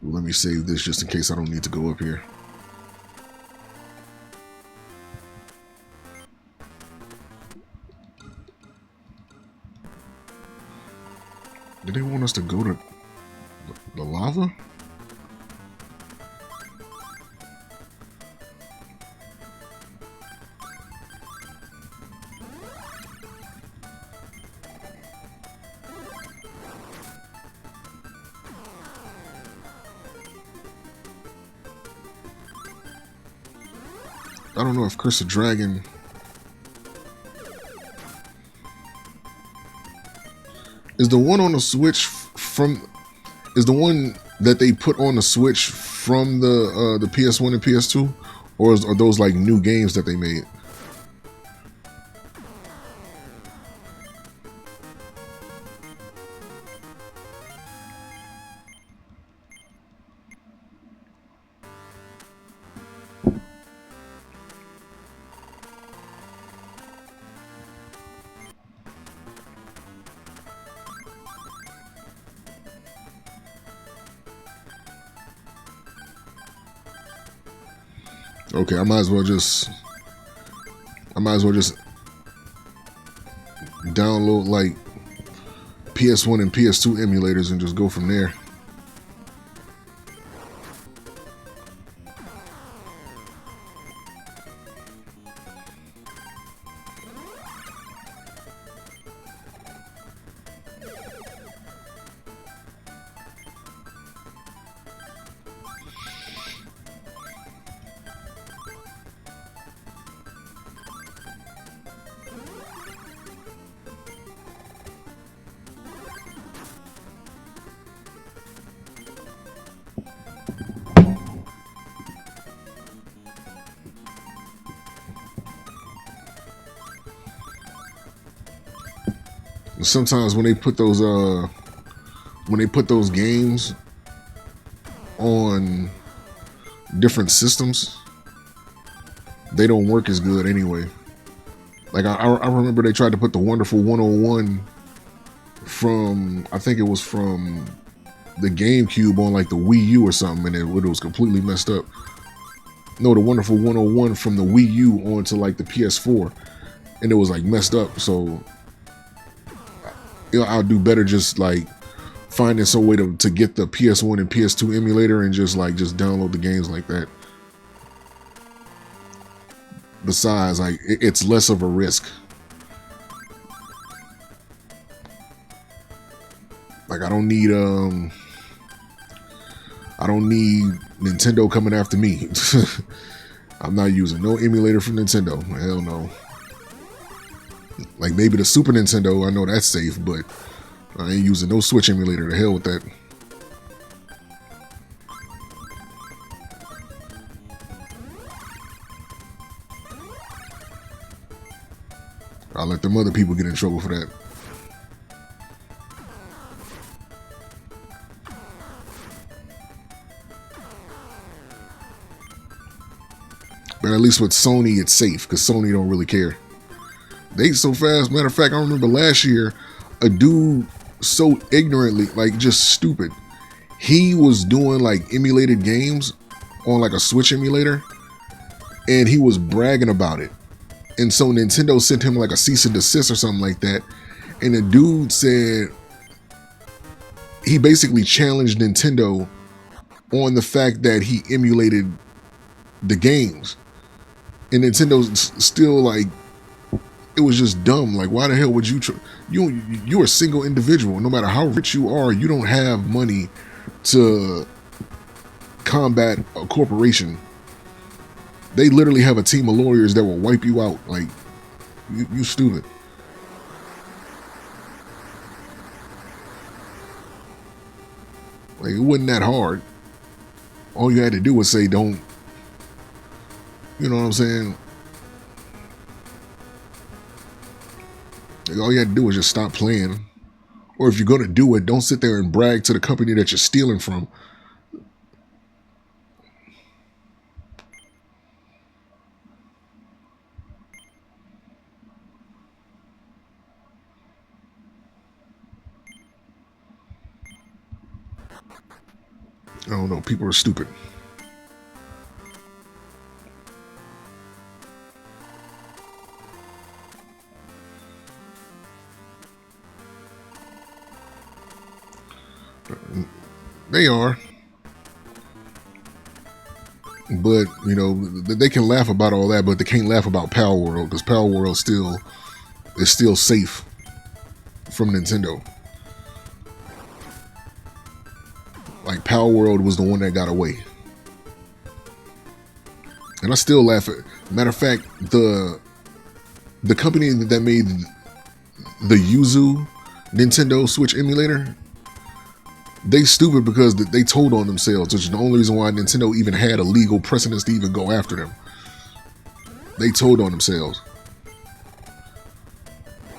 Let me save this just in case I don't need to go up here. Do they want us to go to the lava? I don't know if Curse of Dragon is the one on the Switch is the one that they put on the Switch from the PS1 and PS2, or are those like new games that they made? Okay, I might as well just download like PS1 and PS2 emulators and just go from there. Sometimes when they put those games on different systems, they don't work as good anyway. Like I remember they tried to put the Wonderful 101 from, I think it was from the GameCube on like the Wii U or something, and it was completely messed up. no, the Wonderful 101 from the Wii U onto like the PS4, and it was like messed up. So I'll do better just like finding some way to get the PS1 and PS2 emulator and just download the games like that. Besides, like it's less of a risk. Like I don't need Nintendo coming after me. I'm not using no emulator from Nintendo. Hell no. Like maybe the Super Nintendo, I know that's safe, but I ain't using no Switch emulator. To hell with that. I'll let them other people get in trouble for that. But at least with Sony, it's safe because Sony don't really care. They so fast. Matter of fact, I remember last year, a dude so ignorantly, like just stupid, he was doing like emulated games on like a Switch emulator, and he was bragging about it. And so Nintendo sent him like a cease and desist or something like that. And the dude said he basically challenged Nintendo on the fact that he emulated the games. And Nintendo's still like, it was just dumb. Like, why the hell would you you're a single individual. No matter how rich you are, you don't have money to combat a corporation. They literally have a team of lawyers that will wipe you out. Like, you stupid. Like, it wasn't that hard. All you had to do was say, don't, you know what I'm saying? Like, all you had to do was just stop playing. Or if you're going to do it, don't sit there and brag to the company that you're stealing from. I don't know. People are stupid. They are. But, you know, they can laugh about all that, but they can't laugh about Power World because Power World is still safe from Nintendo. Like, Power World was the one that got away. And I still laugh at, matter of fact, the company that made the Yuzu Nintendo Switch emulator, they stupid because they told on themselves, which is the only reason why Nintendo even had a legal precedence to even go after them. They told on themselves.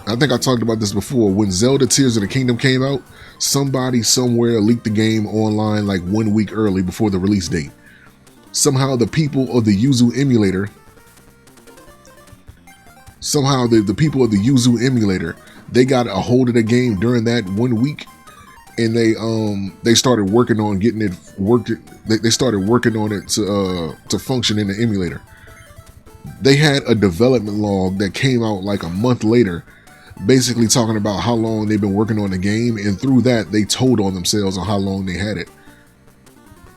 I think I talked about this before. When Zelda Tears of the Kingdom came out, somebody somewhere leaked the game online like 1 week early before the release date. Somehow the people of the Yuzu emulator, they got a hold of the game during that 1 week, and they started working on getting it worked. They started working on it to function in the emulator. They had a development log that came out like a month later, basically talking about how long they've been working on the game, and through that they told on themselves on how long they had it.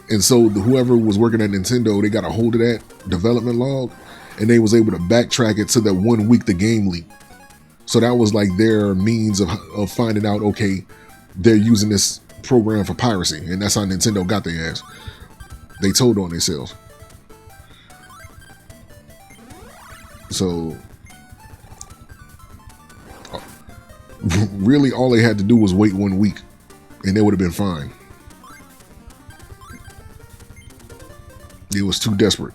And so whoever was working at Nintendo, they got a hold of that development log, and they was able to backtrack it to that 1 week the game leaked. So that was like their means of finding out, okay, they're using this program for piracy, and that's how Nintendo got their ass. They told on themselves. So really all they had to do was wait 1 week, and they would have been fine. It was too desperate.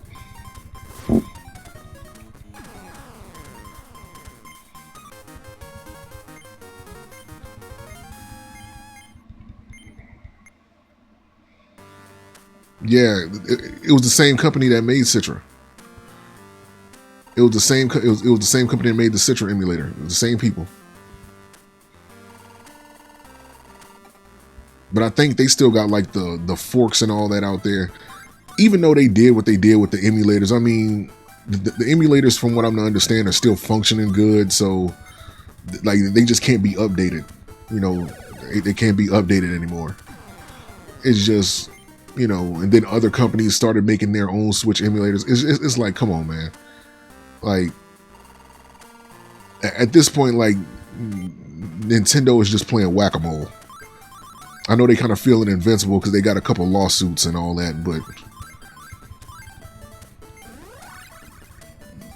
Yeah, it was the same company that made Citra. It was the same company that made the Citra emulator. It was the same people. But I think they still got like the forks and all that out there. even though they did what they did with the emulators, I mean, the emulators, from what I'm to understand, are still functioning good. So, like, they just can't be updated. You know, they can't be updated anymore. It's just, you know, and then other companies started making their own Switch emulators. It's like, come on, man. Like, at this point, like, Nintendo is just playing whack-a-mole. I know they kind of feeling invincible because they got a couple lawsuits and all that, but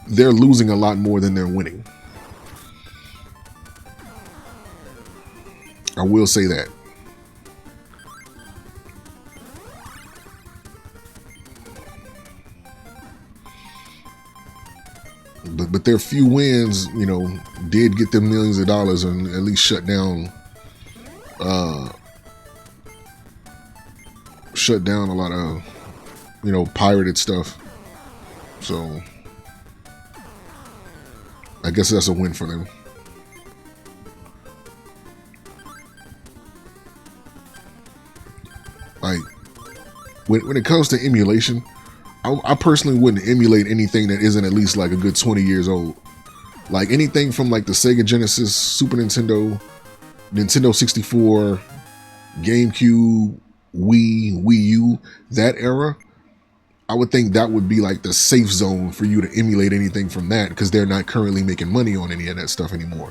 they're losing a lot more than they're winning. I will say that. But their few wins, you know, did get them millions of dollars and at least shut down a lot of, you know, pirated stuff. So I guess that's a win for them. Like, when it comes to emulation, I personally wouldn't emulate anything that isn't at least like a good 20 years old. Like anything from like the Sega Genesis, Super Nintendo, Nintendo 64, GameCube, Wii, Wii U, that era, I would think that would be like the safe zone for you to emulate anything from that, because they're not currently making money on any of that stuff anymore.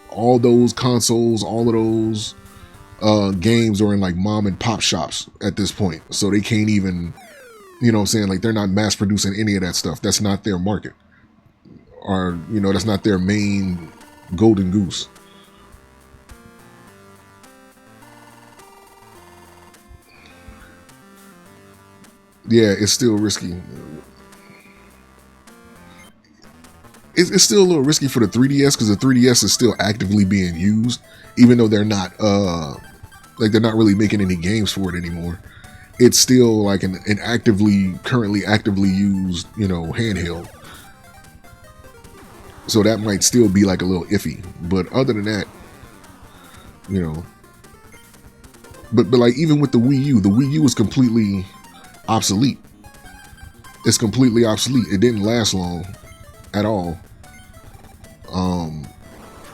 All those consoles, all of those games are in like mom and pop shops at this point. So they can't even, you know what I'm saying? Like, they're not mass producing any of that stuff. That's not their market. Or, you know, that's not their main golden goose. Yeah, it's still risky. It's still a little risky for the 3DS, because the 3DS is still actively being used, even though they're not they're not really making any games for it anymore. It's still like an currently actively used, you know, handheld. So that might still be like a little iffy. But other than that, you know, but like even with the Wii U is completely obsolete. It's completely obsolete. It didn't last long at all.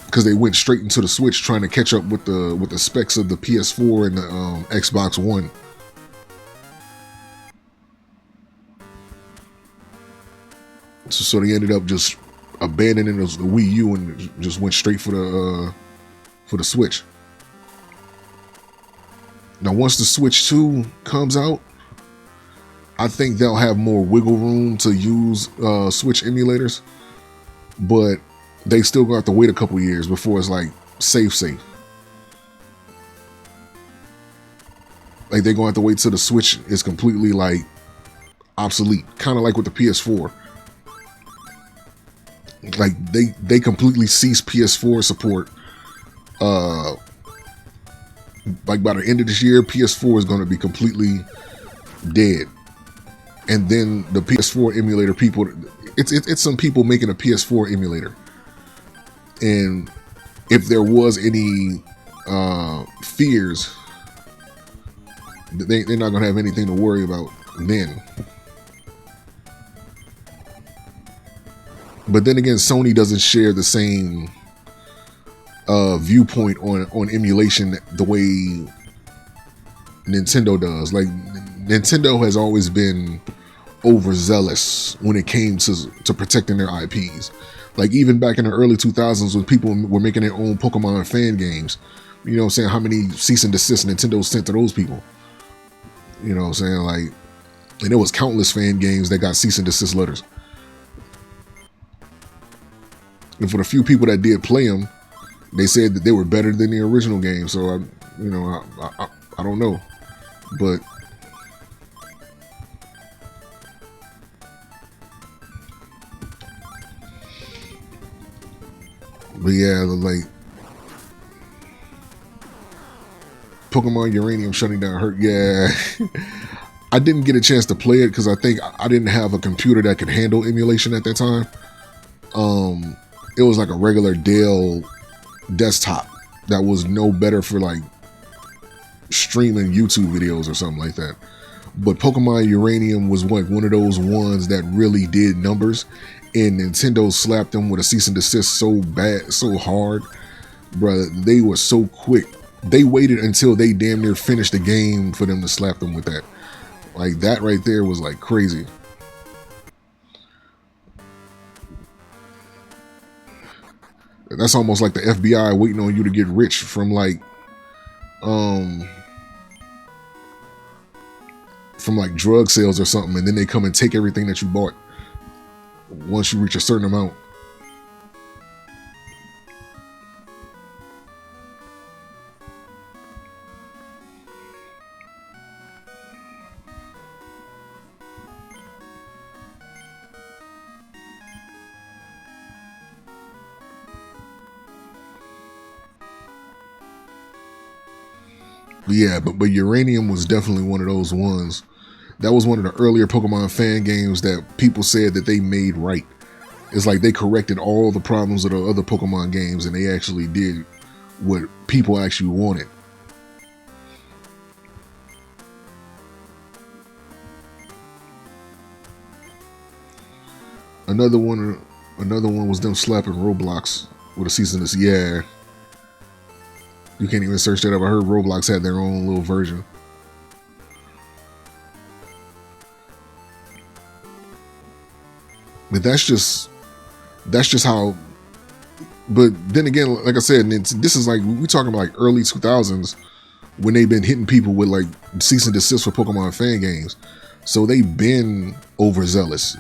Because they went straight into the Switch trying to catch up with the specs of the PS4 and the Xbox One. So they ended up just abandoning the Wii U and just went straight for the Switch. Now, once the Switch 2 comes out, I think they'll have more wiggle room to use Switch emulators, but they still gonna have to wait a couple years before it's like safe. Like, they're gonna have to wait till the Switch is completely like obsolete, kind of like with the PS4. Like, they completely ceased PS4 support. Like, by the end of this year, PS4 is going to be completely dead. And then the PS4 emulator people, it's some people making a PS4 emulator. And if there was any fears, they're not going to have anything to worry about then. But then again, Sony doesn't share the same viewpoint on emulation the way Nintendo does. Like, Nintendo has always been overzealous when it came to protecting their IPs. Like, even back in the early 2000s when people were making their own Pokemon fan games, you know what I'm saying, how many cease and desist Nintendo sent to those people? You know what I'm saying? Like, and there was countless fan games that got cease and desist letters. And for the few people that did play them, they said that they were better than the original game. So I don't know, but yeah, like Pokemon Uranium shutting down hurt. Yeah, I didn't get a chance to play it because I think I didn't have a computer that could handle emulation at that time. It was like a regular Dell desktop that was no better for like streaming YouTube videos or something like that. But Pokemon Uranium was one of those ones that really did numbers, and Nintendo slapped them with a cease and desist so bad, so hard, brother. They were so quick. They waited until they damn near finished the game for them to slap them with that. Like that right there was like crazy. That's almost like the FBI waiting on you to get rich from um drug sales or something, and then they come and take everything that you bought once you reach a certain amount. Yeah, but Uranium was definitely one of those ones. That was one of the earlier Pokemon fan games that people said that they made right. It's like they corrected all the problems of the other Pokemon games, and they actually did what people actually wanted. Another one, another one was them slapping Roblox with a season this. Yeah, you can't even search that up. I heard Roblox had their own little version. But that's just how. But then again, like I said, this is like we talking about like early 2000s when they've been hitting people with like cease and desist for Pokemon fan games. So they've been overzealous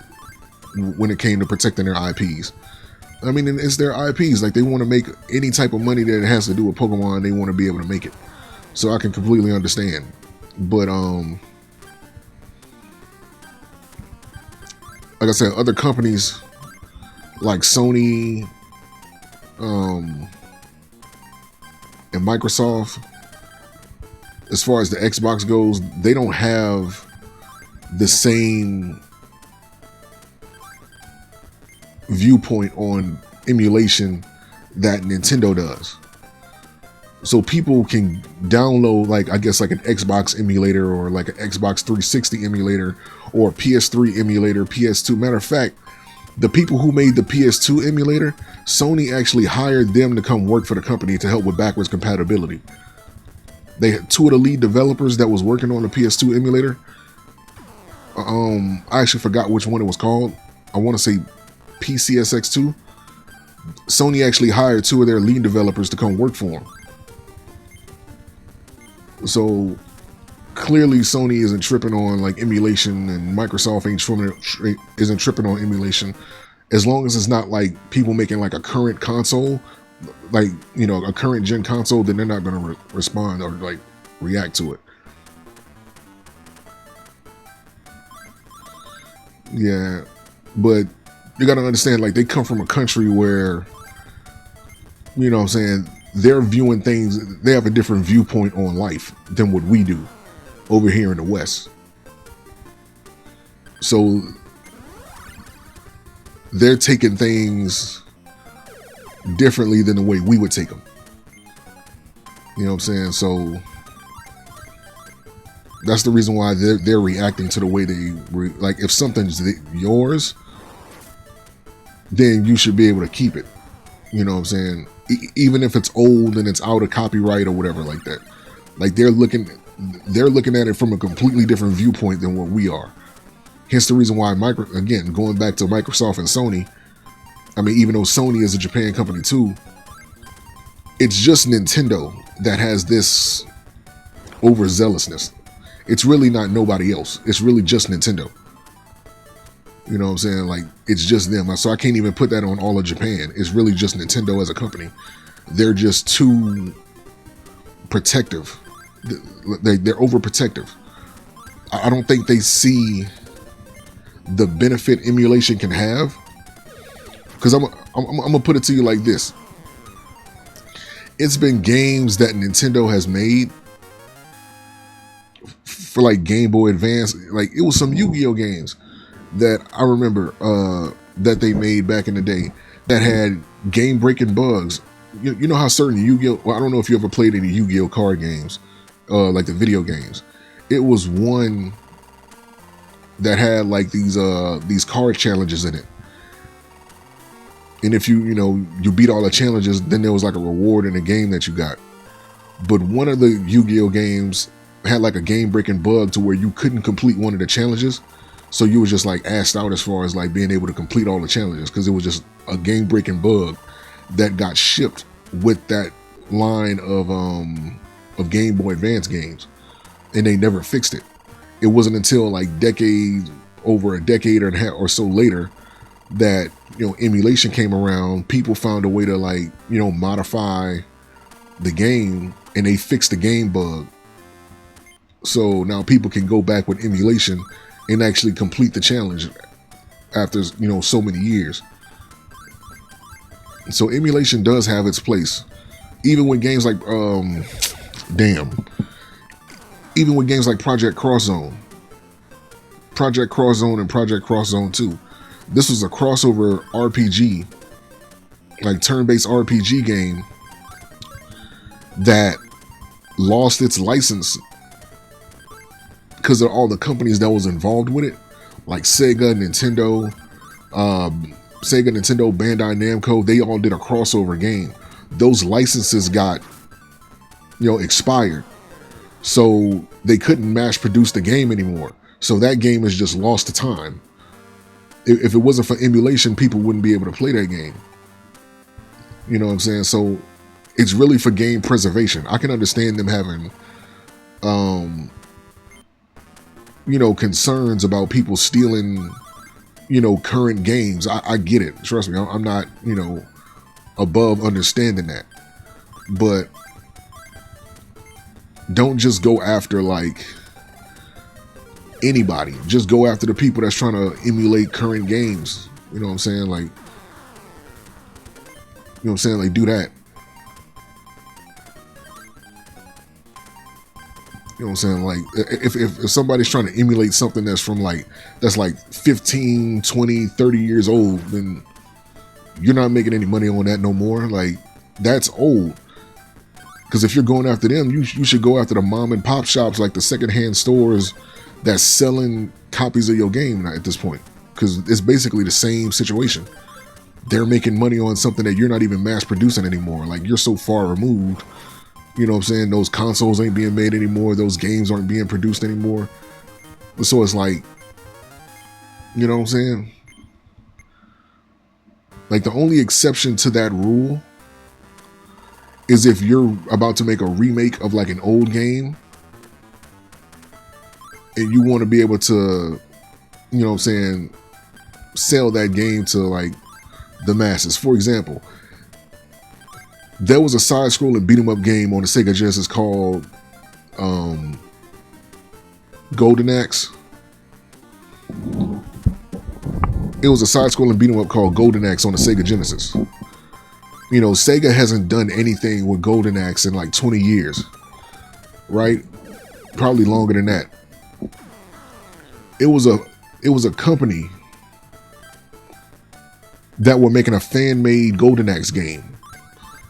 when it came to protecting their IPs. I mean, it's their IPs. Like they want to make any type of money that it has to do with Pokemon. They want to be able to make it. So I can completely understand. But like I said, other companies like Sony, and Microsoft, as far as the Xbox goes, they don't have the same viewpoint on emulation that Nintendo does. So people can download like I guess like an Xbox emulator or like an Xbox 360 emulator or PS3 emulator, PS2. Matter of fact, the people who made the PS2 emulator, Sony actually hired them to come work for the company to help with backwards compatibility. They had two of the lead developers that was working on the PS2 emulator. I actually forgot which one it was called. I want to say PCSX2. Sony actually hired two of their lead developers to come work for them. So clearly Sony isn't tripping on like emulation, and Microsoft isn't tripping on emulation, as long as it's not like people making like a current console, like a current gen console, then they're not going to respond or like react to it. Yeah, but you got to understand, like they come from a country where, what I'm saying, they're viewing things, they have a different viewpoint on life than what we do over here in the West. So they're taking things differently than the way we would take them. You know what I'm saying? So that's the reason why they're reacting to the way they like. If something's yours, then you should be able to keep it. You know what I'm saying? Even if it's old and it's out of copyright or whatever like that. Like they're looking at it from a completely different viewpoint than what we are. Hence the reason why again, going back to Microsoft and Sony, I mean, even though Sony is a Japan company too, it's just Nintendo that has this overzealousness. It's really not nobody else. It's really just Nintendo. You know what I'm saying? Like, it's just them. So I can't even put that on all of Japan. It's really just Nintendo as a company. They're just too protective. They're overprotective. I don't think they see the benefit emulation can have. Because I'm going to put it to you like this. It's been games that Nintendo has made for like Game Boy Advance. Like, it was some YuGiOh games that I remember that they made back in the day that had game-breaking bugs. You know how certain YuGiOh... Well, I don't know if you ever played any YuGiOh card games, like the video games. It was one that had like these card challenges in it. And if you beat all the challenges, then there was like a reward in the game that you got. But one of the Yu-Gi-Oh games had like a game-breaking bug to where you couldn't complete one of the challenges. So you were just like asked out as far as like being able to complete all the challenges, because it was just a game-breaking bug that got shipped with that line of Game Boy Advance games, and they never fixed it. It wasn't until like over a decade and a half or so later that emulation came around. People found a way to like modify the game, and they fixed the game bug. So now people can go back with emulation and actually complete the challenge after so many years. So emulation does have its place, even with games like even with games like Project Cross Zone and Project Cross Zone 2. This was a crossover RPG, like turn-based RPG game that lost its license because of all the companies that was involved with it, like Sega, Nintendo, Bandai Namco. They all did a crossover game. Those licenses got expired, so they couldn't mass produce the game anymore. So that game is just lost to time. If it wasn't for emulation, people wouldn't be able to play that game. You know what I'm saying? So it's really for game preservation. I can understand them having concerns about people stealing current games. I get it. Trust me, I'm not above understanding that. But don't just go after like anybody. Just go after the people that's trying to emulate current games. You know what I'm saying? Like, like do that. You know what I'm saying? Like if somebody's trying to emulate something that's like 15, 20, 30 years old, then you're not making any money on that no more. Like, that's old. Because if you're going after them, you should go after the mom and pop shops, like the secondhand stores that's selling copies of your game at this point. Because it's basically the same situation. They're making money on something that you're not even mass producing anymore. Like, you're so far removed. You know what I'm saying? Those consoles ain't being made anymore. Those games aren't being produced anymore. So it's like, you know what I'm saying? Like, the only exception to that rule is if you're about to make a remake of like an old game and you want to be able to, you know what I'm saying, sell that game to like the masses. For example, there was a side-scrolling beat-em-up game on the Sega Genesis called Golden Axe. It was a side-scrolling beat-em-up called Golden Axe on the Sega Genesis. Sega hasn't done anything with Golden Axe in like 20 years, right? Probably longer than that. It was a company that were making a fan-made Golden Axe game.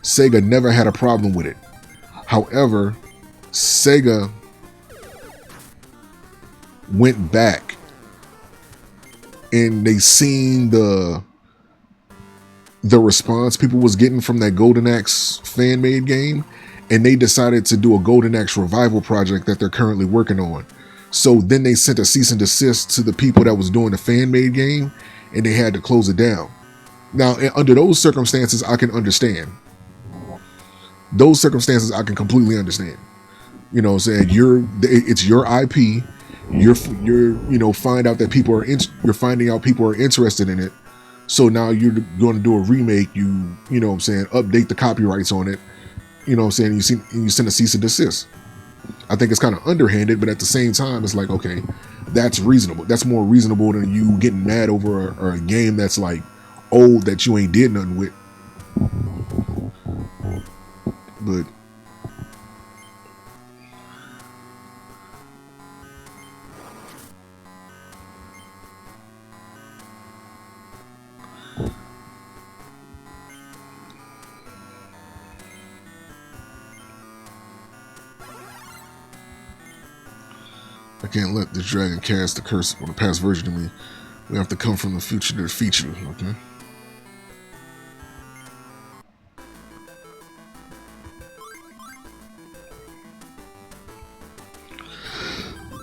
Sega never had a problem with it. However, Sega went back and they seen the response people was getting from that Golden Axe fan-made game, and they decided to do a Golden Axe revival project that they're currently working on. So then they sent a cease and desist to the people that was doing the fan-made game, and they had to close it down. Now, under those circumstances, I can understand. Those circumstances I can completely understand. You know what I'm saying? It's your IP. You're find out that you're finding out people are interested in it. So now you're going to do a remake. You know what I'm saying, update the copyrights on it. You know what I'm saying? You send a cease and desist. I think it's kind of underhanded, but at the same time, it's like, okay, that's reasonable. That's more reasonable than you getting mad over a game that's like old that you ain't did nothing with. But I can't let the dragon cast the curse on the past version of me. We have to come from the future to defeat you. Okay.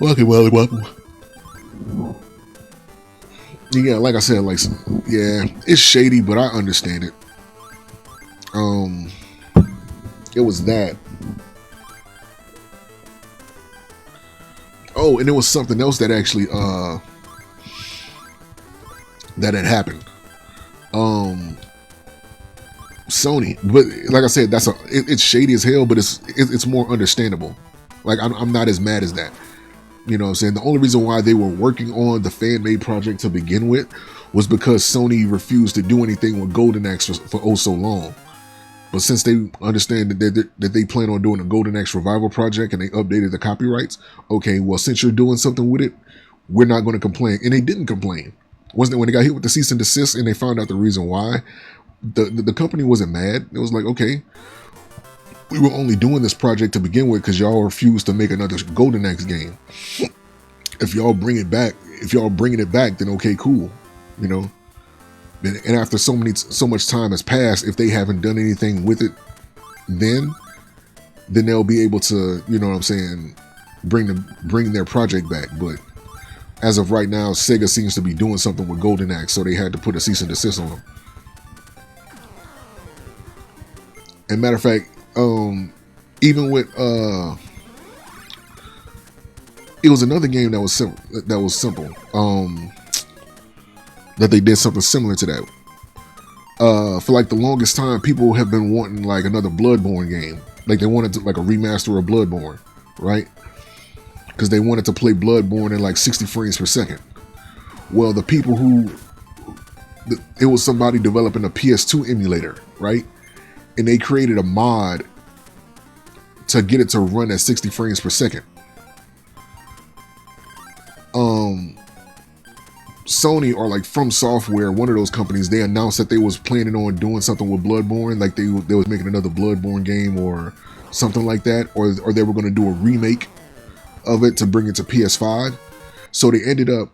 Welcome. Yeah, like I said, like, yeah, it's shady, but I understand it. Um, it was that. Oh, and it was something else that actually that had happened. Um, Sony, but like I said, it's shady as hell, but it's more understandable. Like I'm not as mad as that. You know what I'm saying? The only reason why they were working on the fan made project to begin with was because Sony refused to do anything with Golden Axe for oh so long. But since they understand that they plan on doing a Golden Axe revival project and they updated the copyrights, okay, well, since you're doing something with it, we're not going to complain. And they didn't complain. Wasn't it when they got hit with the cease and desist and they found out the reason why? The company wasn't mad. It was like, okay, we were only doing this project to begin with because y'all refused to make another Golden Axe game. If y'all bring it back, if y'all bringing it back, then okay, cool, you know. And after so much time has passed, if they haven't done anything with it, then they'll be able to, you know what I'm saying, bring their project back. But as of right now, Sega seems to be doing something with Golden Axe, so they had to put a cease and desist on them. And matter of fact, even with it was another game that was simple. That they did something similar to that. For like the longest time, people have been wanting like another Bloodborne game. Like they wanted to, like a remaster of Bloodborne, right? Because they wanted to play Bloodborne in like 60 frames per second. Well, the people who it was somebody developing a PS2 emulator, right? And they created a mod to get it to run at 60 frames per second. Sony or like From Software, one of those companies, they announced that they was planning on doing something with Bloodborne, like they was making another Bloodborne game or something like that, or they were going to do a remake of it to bring it to PS5. So they ended up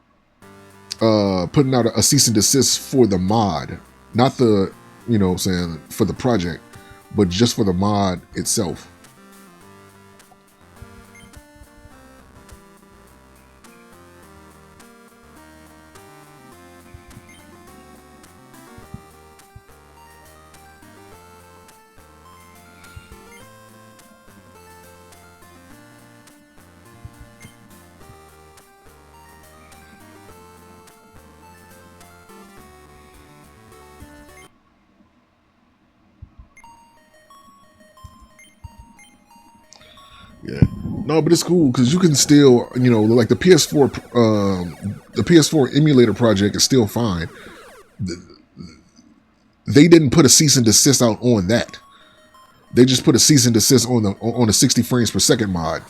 putting out a cease and desist for the mod, not the, you know what I'm saying, for the project, but just for the mod itself. Yeah, no, but it's cool because you can still, you know, like the PS4 emulator project is still fine. They didn't put a cease and desist out on that. They just put a cease and desist on the 60 frames per second mod.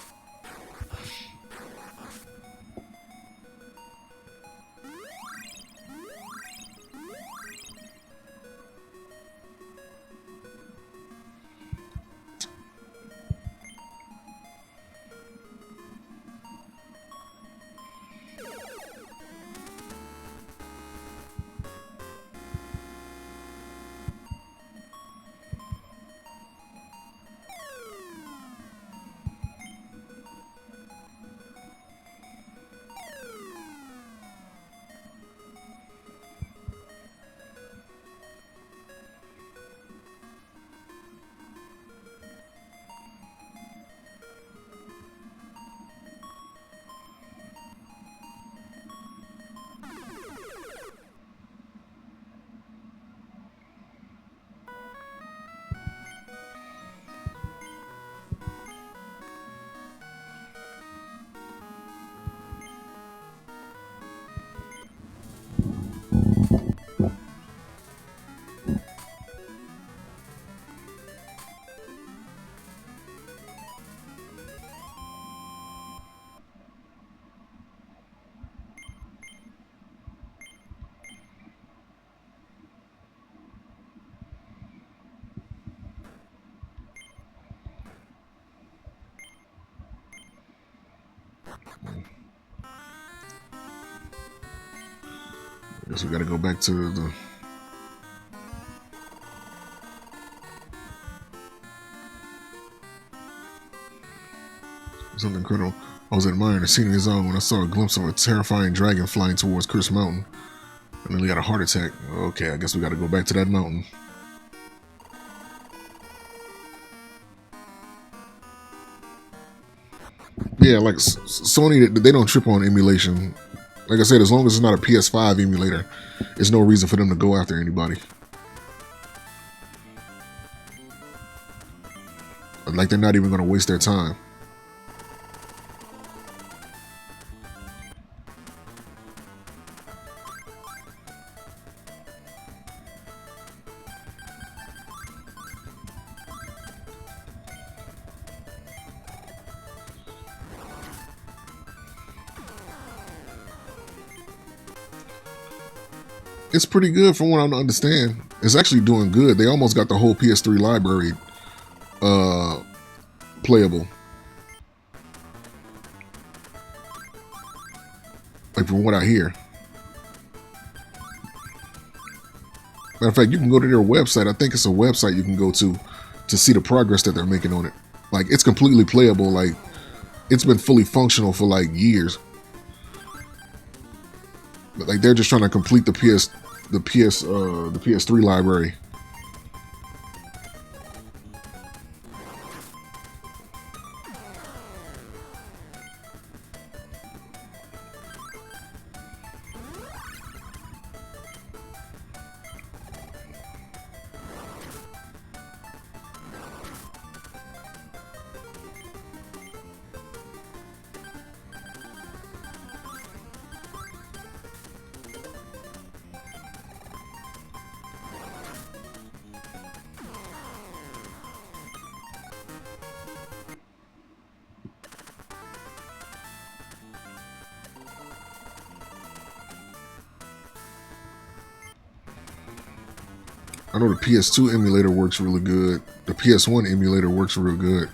Guess we gotta go back to the... Something incredible. I was admiring the scenery zone when I saw a glimpse of a terrifying dragon flying towards Chris Mountain. I nearly got a heart attack. Okay, I guess we gotta go back to that mountain. Yeah, like Sony, they don't trip on emulation. Like I said, as long as it's not a PS5 emulator, there's no reason for them to go after anybody. Like, they're not even going to waste their time. It's pretty good from what I understand. It's actually doing good. They almost got the whole PS3 library playable. Like, from what I hear. Matter of fact, you can go to their website. I think it's a website you can go to see the progress that they're making on it. Like, it's completely playable. Like, it's been fully functional for like years. But like, they're just trying to complete the PS3 library. I know the PS2 emulator works really good. The PS1 emulator works real good.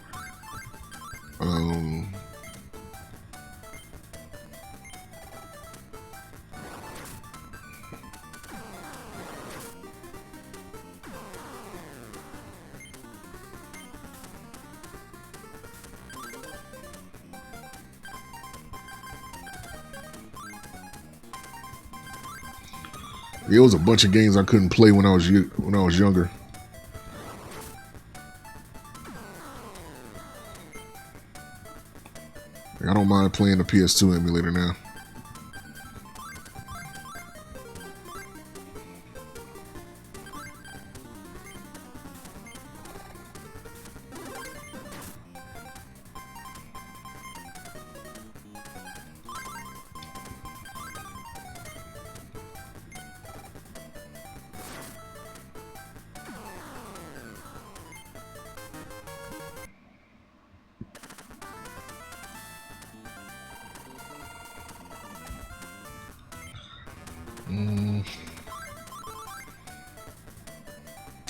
It was a bunch of games I couldn't play when I was younger. I don't mind playing the PS2 emulator now.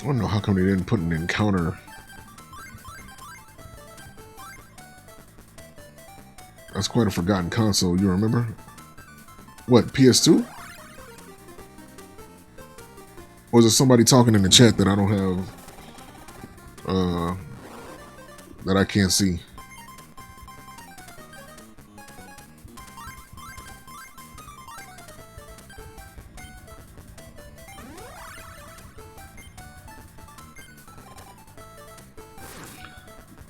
I don't know how come they didn't put an encounter. That's quite a forgotten console, you remember? What, PS2? Or is it somebody talking in the chat that I don't have, that I can't see?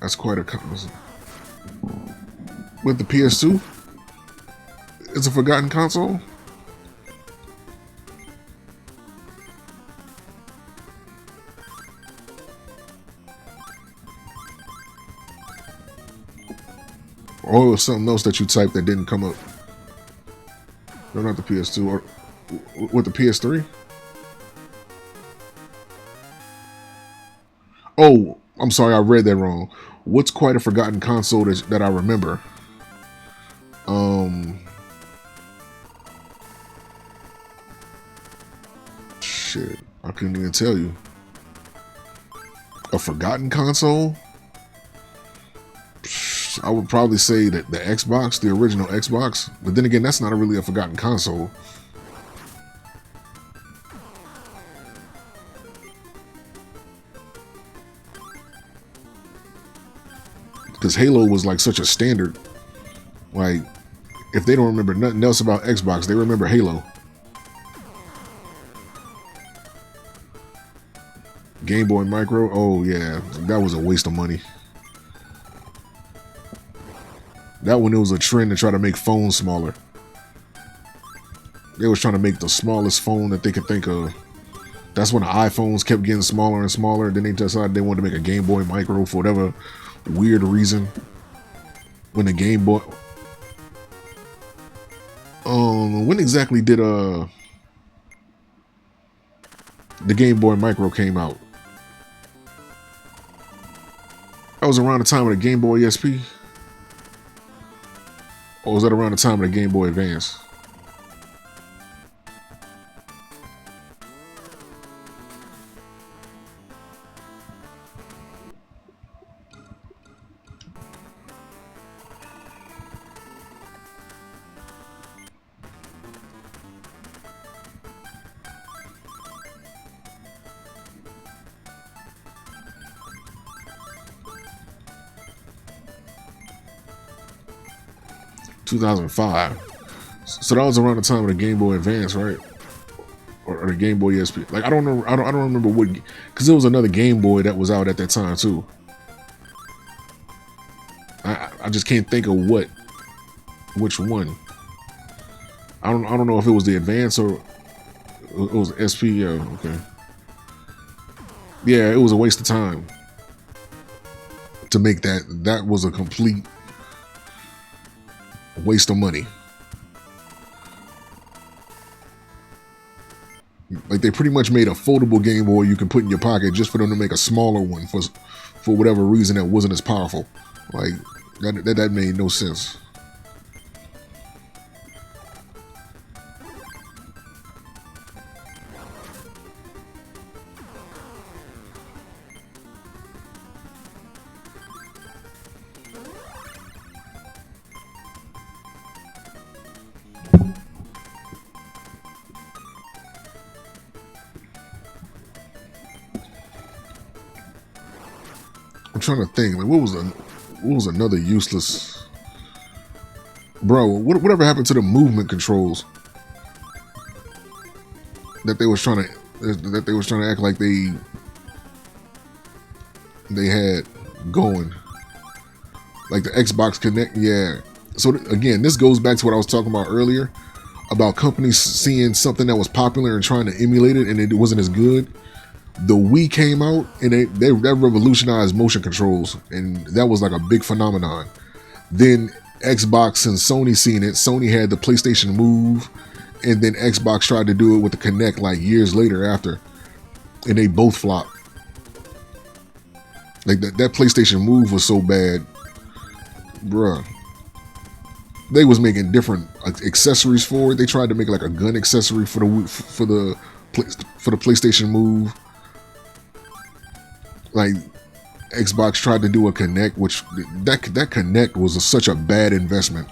That's quite a console. With the PS2? It's a forgotten console? Or it was something else that you typed that didn't come up? No, not the PS2. Or with the PS3? Oh, I'm sorry, I read that wrong. What's quite a forgotten console that I remember? Shit, I couldn't even tell you. A forgotten console? I would probably say that the Xbox, the original Xbox. But then again, that's not really a forgotten console. because Halo was like such a standard. Like, if they don't remember nothing else about Xbox, they remember Halo. Game Boy Micro, oh yeah, that was a waste of money. That one, it was a trend to try to make phones smaller. They was trying to make the smallest phone that they could think of. That's when the iPhones kept getting smaller and smaller. Then they decided they wanted to make a Game Boy Micro for whatever weird reason. When the Game Boy... when exactly did the Game Boy Micro came out? That was around the time of the Game Boy SP? Or was that around the time of the Game Boy Advance? ...2005. So that was around the time of the Game Boy Advance, right? Or the Game Boy SP. Like, I don't know. I don't remember what... Because there was another Game Boy that was out at that time, too. I just can't think of which one. I don't know if it was the Advance or it was SP. Yeah, okay. Yeah, it was a waste of time to make that. That was a complete waste of money. Like, they pretty much made a foldable Game Boy you can put in your pocket just for them to make a smaller one for whatever reason that wasn't as powerful. Like, that made no sense. I'm trying to think, like, what was another useless... Bro, whatever happened to the movement controls that they was trying to act like they had going, like the Xbox Connect? Yeah. So again, this goes back to what I was talking about earlier about companies seeing something that was popular and trying to emulate it, and it wasn't as good. The Wii came out and they revolutionized motion controls, and that was like a big phenomenon. Then Xbox and Sony seen it. Sony had the PlayStation Move, and then Xbox tried to do it with the Kinect like years later after, and they both flopped. Like that PlayStation Move was so bad, bruh. They was making different accessories for it. They tried to make like a gun accessory for the PlayStation Move. Like, Xbox tried to do a Kinect, which that Kinect was such a bad investment.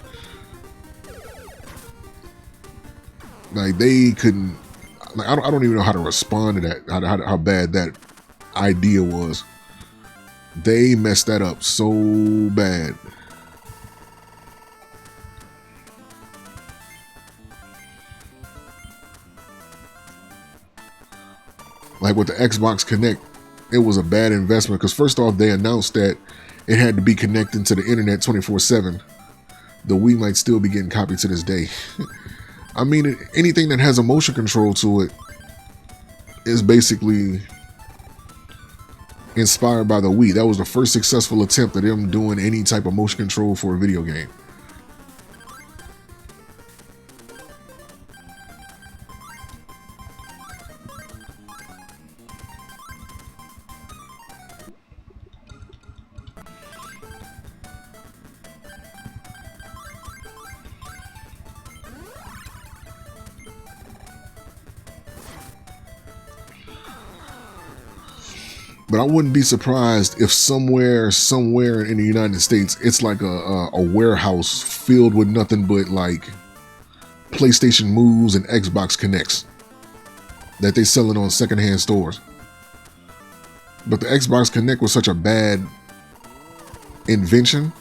Like, they couldn't. Like, I don't even know how to respond to that. How bad that idea was. They messed that up so bad. Like with the Xbox Kinect, it was a bad investment because first off, they announced that it had to be connected to the internet 24/7. The Wii might still be getting copied to this day. I mean, anything that has a motion control to it is basically inspired by the Wii. That was the first successful attempt at them doing any type of motion control for a video game. But I wouldn't be surprised if somewhere in the United States, it's like a warehouse filled with nothing but like PlayStation Moves and Xbox Connects that they selling on secondhand stores. But the Xbox Connect was such a bad invention.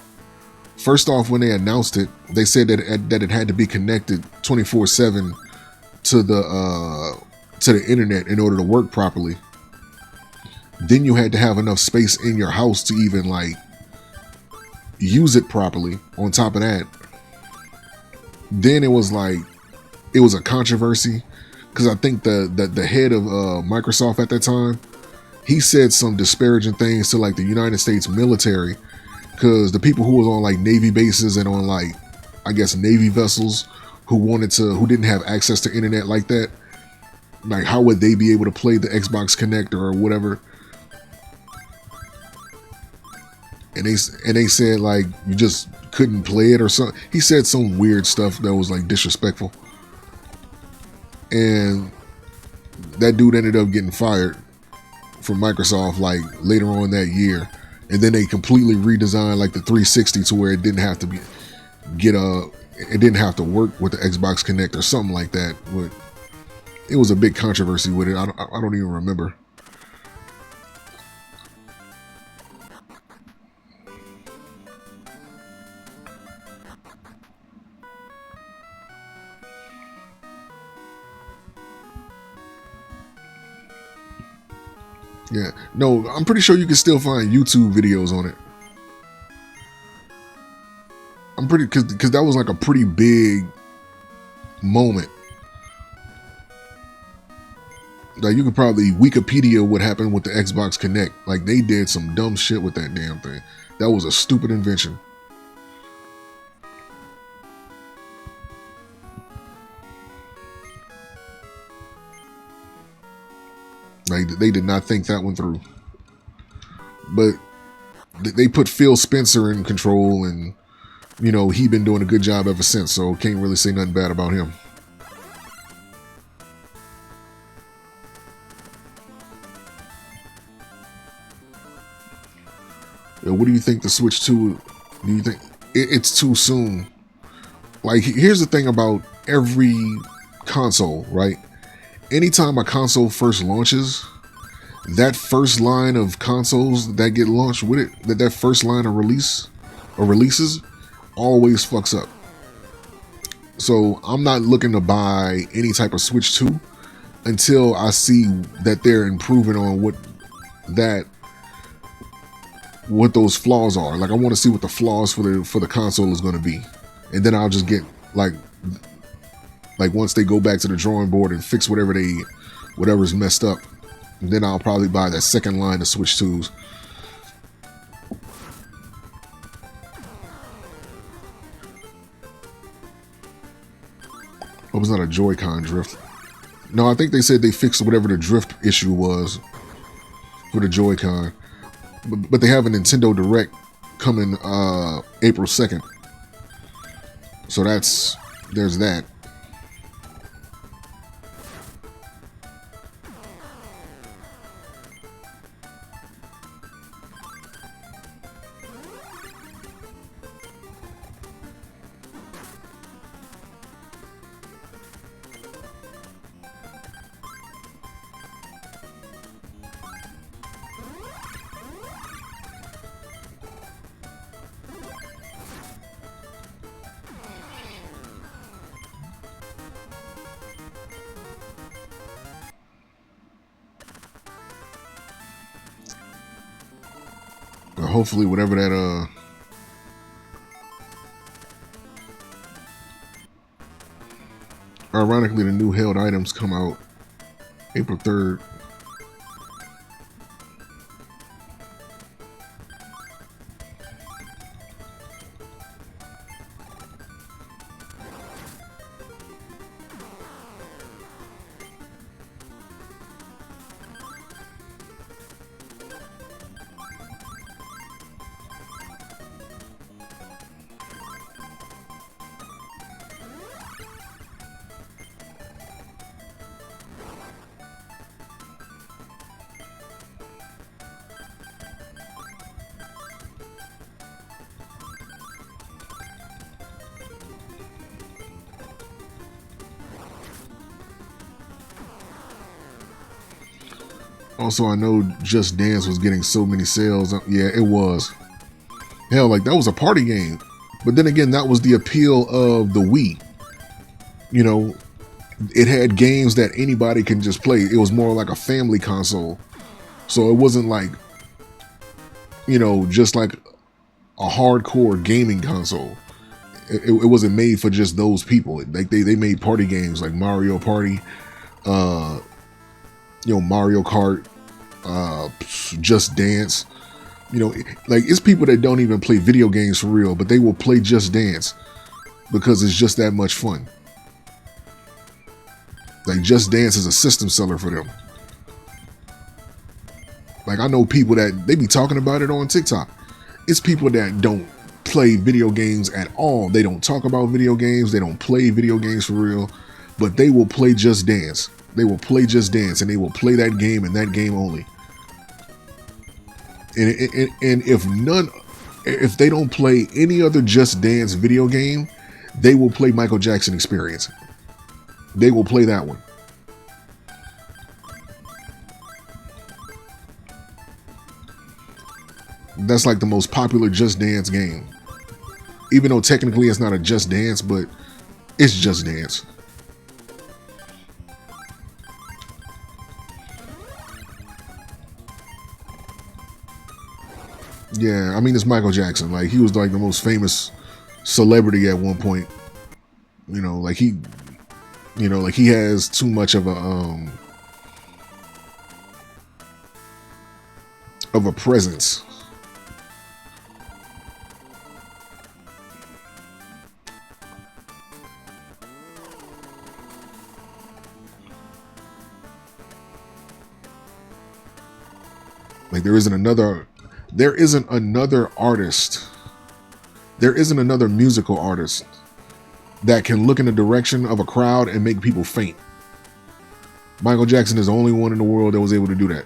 First off, when they announced it, they said that it had to be connected 24/7 to the internet in order to work properly. Then you had to have enough space in your house to even like use it properly. On top of that, then it was a controversy because I think the head of Microsoft at that time, he said some disparaging things to like the United States military, because the people who was on like Navy bases and on like, I guess, Navy vessels who didn't have access to internet like that, like how would they be able to play the Xbox Connect or whatever? And they said like you just couldn't play it or something. He said some weird stuff that was like disrespectful, and that dude ended up getting fired from Microsoft like later on that year. And then they completely redesigned like the 360 to where it didn't have to it didn't have to work with the Xbox Connect or something like that. But it was a big controversy with it. I don't even remember. Yeah, no, I'm pretty sure you can still find YouTube videos on it. I'm pretty because that was like a pretty big moment. Like you could probably Wikipedia what happened with the Xbox Connect. Like they did some dumb shit with that damn thing. That was a stupid invention. Like they did not think that one through. But they put Phil Spencer in control, and you know he been doing a good job ever since. So can't really say nothing bad about him. What do you think the Switch 2? Do you think it's too soon? Like here's the thing about every console, right? Anytime a console first launches, that first line of consoles that get launched with it, that first line of releases always fucks up. So I'm not looking to buy any type of Switch 2 until I see that they're improving on what those flaws are. Like I want to see what the flaws for the console is going to be, and then I'll just get like once they go back to the drawing board and fix whatever's messed up, then I'll probably buy that second line of Switch 2s. It was not a Joy-Con drift. No, I think they said they fixed whatever the drift issue was for the Joy-Con. But they have a Nintendo Direct coming April 2nd. So there's that. But hopefully whatever that ironically the new held items come out April 3rd. Also, I know Just Dance was getting so many sales. Yeah, it was. Hell, like that was a party game. But then again, that was the appeal of the Wii. You know, it had games that anybody can just play. It was more like a family console. So it wasn't like, just like a hardcore gaming console. It wasn't made for just those people. Like they made party games like Mario Party, uh, Mario Kart, Just Dance. Like it's people that don't even play video games for real, but they will play Just Dance because it's just that much fun. Like Just Dance is a system seller for them. Like I know people that they be talking about it on TikTok. It's people that don't play video games at all. They don't talk about video games. They don't play video games for real, but they will play Just Dance. They will play Just Dance and they will play that game and that game only. And if they don't play any other Just Dance video game, they will play Michael Jackson Experience. They will play that one. That's like the most popular Just Dance game. Even though technically it's not a Just Dance, but it's Just Dance. Yeah, I mean it's Michael Jackson. Like he was like the most famous celebrity at one point. Like he has too much of a presence. Like there isn't another artist. There isn't another musical artist that can look in the direction of a crowd and make people faint. Michael Jackson is the only one in the world that was able to do that.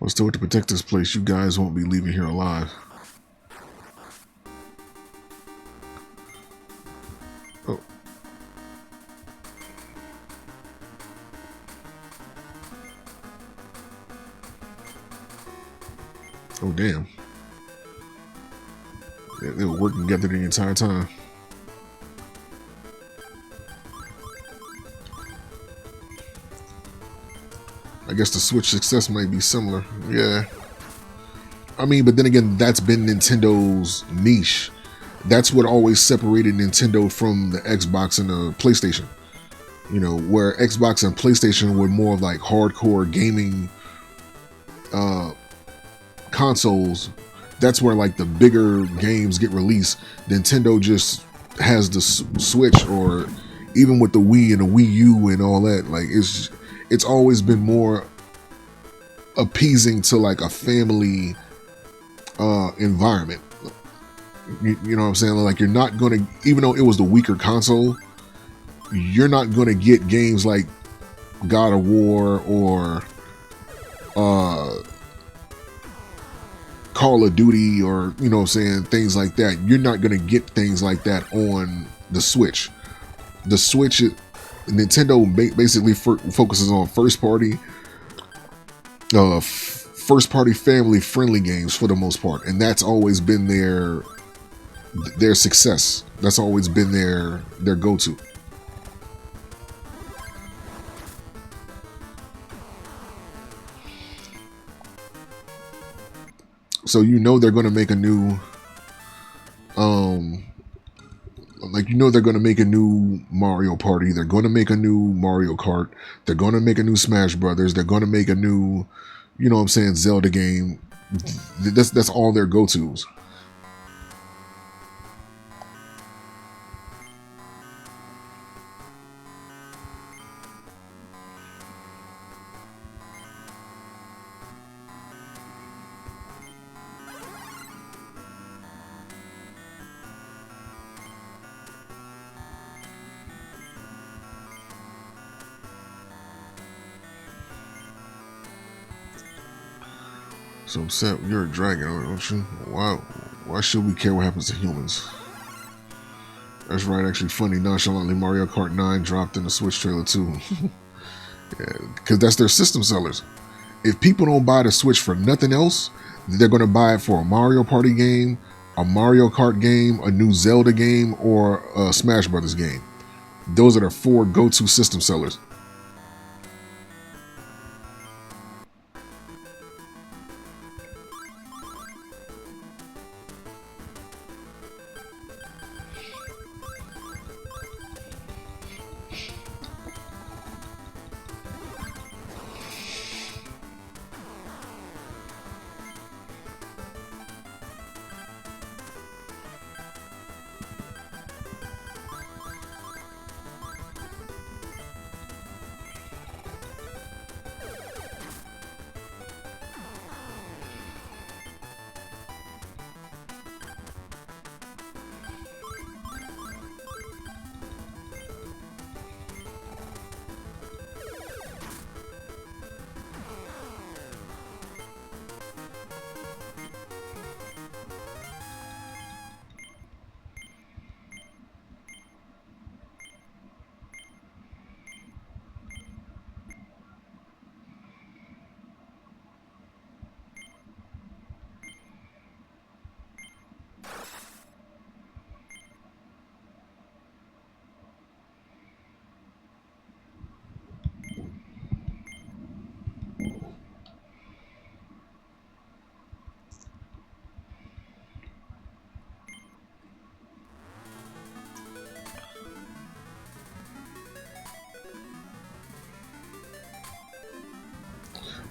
Well, still to protect this place, you guys won't be leaving here alive. Oh. Oh, damn. They were working together the entire time. I guess the Switch success might be similar. Yeah. I mean, but then again, that's been Nintendo's niche. That's what always separated Nintendo from the Xbox and the PlayStation. Where Xbox and PlayStation were more of like hardcore gaming consoles. That's where like the bigger games get released. Nintendo just has the Switch, or even with the Wii and the Wii U and all that. Like it's always been more appeasing to like a family environment. You know what I'm saying? Like you're not gonna, even though it was the weaker console, you're not gonna get games like God of War or Call of Duty, or things like that. You're not gonna get things like that on the Switch. The Switch, Nintendo basically focuses on first party family friendly games for the most part, and that's always been their success. That's always been their go-to. So they're going to make a new they're going to make a new Mario Party. They're going to make a new Mario Kart. They're going to make a new Smash Brothers. They're going to make a new, Zelda game. That's all their go-tos. So upset. You're a dragon, aren't you? Why should we care what happens to humans? That's right, actually funny. Nonchalantly, Mario Kart 9 dropped in the Switch trailer too. Yeah, because that's their system sellers. If people don't buy the Switch for nothing else, they're going to buy it for a Mario Party game, a Mario Kart game, a new Zelda game, or a Smash Brothers game. Those are the 4 go-to system sellers.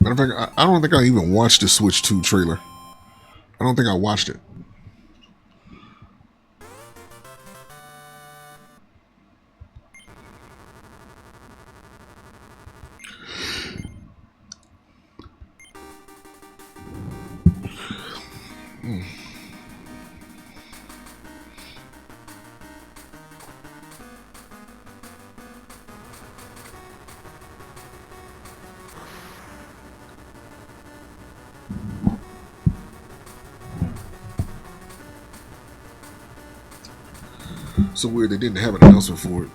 Matter of fact, I don't think I even watched the Switch 2 trailer. I don't think I watched it. So weird they didn't have an announcement for it.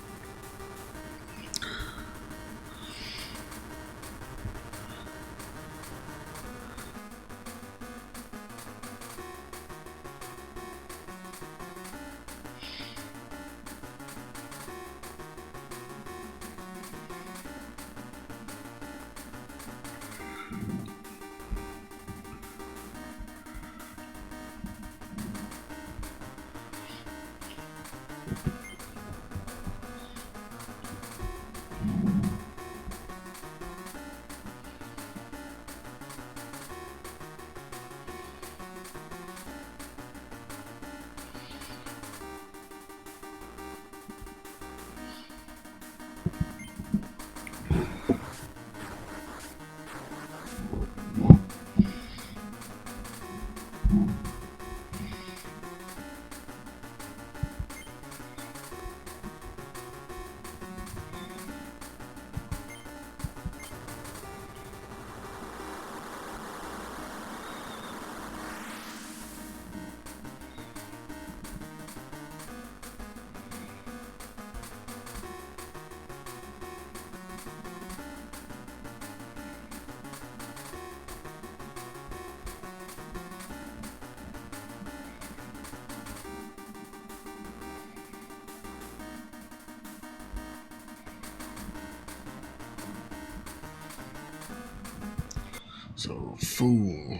So, fool.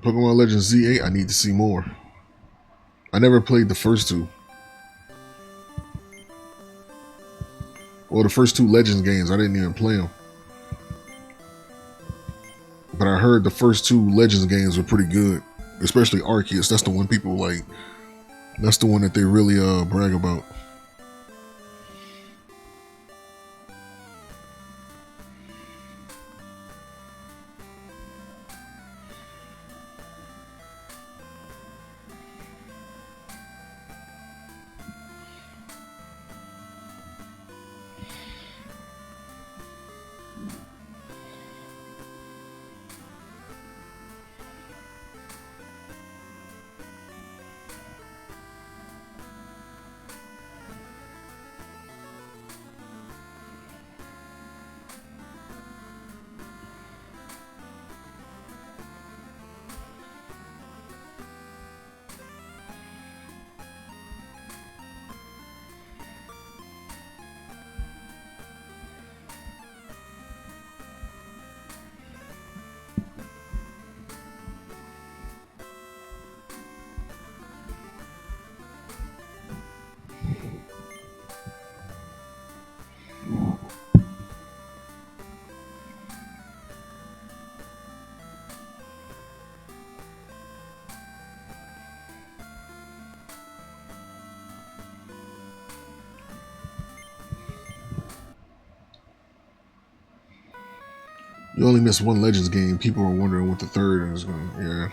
Pokemon Legends Z8, I need to see more. I never played the first 2. Well, the first 2 Legends games, I didn't even play them. But I heard the first two Legends games were pretty good, especially Arceus. That's the one people like. That's the one that they really brag about. You only missed one Legends game. People are wondering what the third is going. Yeah,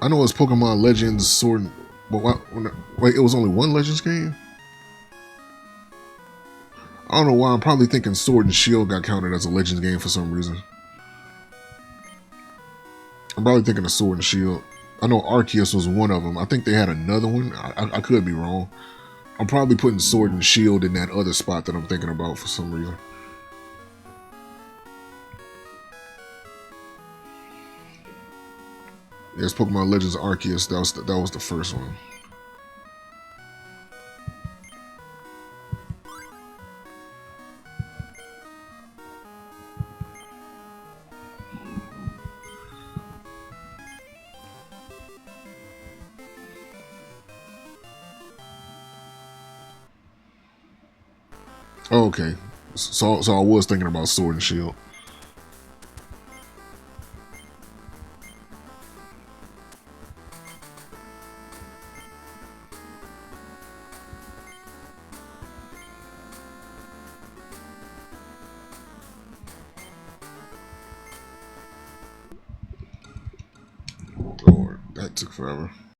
I know it's Pokemon Legends Sword. But wait, it was only one Legends game. I don't know why. I'm probably thinking Sword and Shield got counted as a Legends game for some reason. I'm probably thinking of Sword and Shield. I know Arceus was one of them. I think they had another one. I could be wrong. I'm probably putting Sword and Shield in that other spot that I'm thinking about for some reason. Yes, Pokemon Legends Arceus. That was the first one. Oh, okay, so I was thinking about Sword and Shield. Lord, that took forever.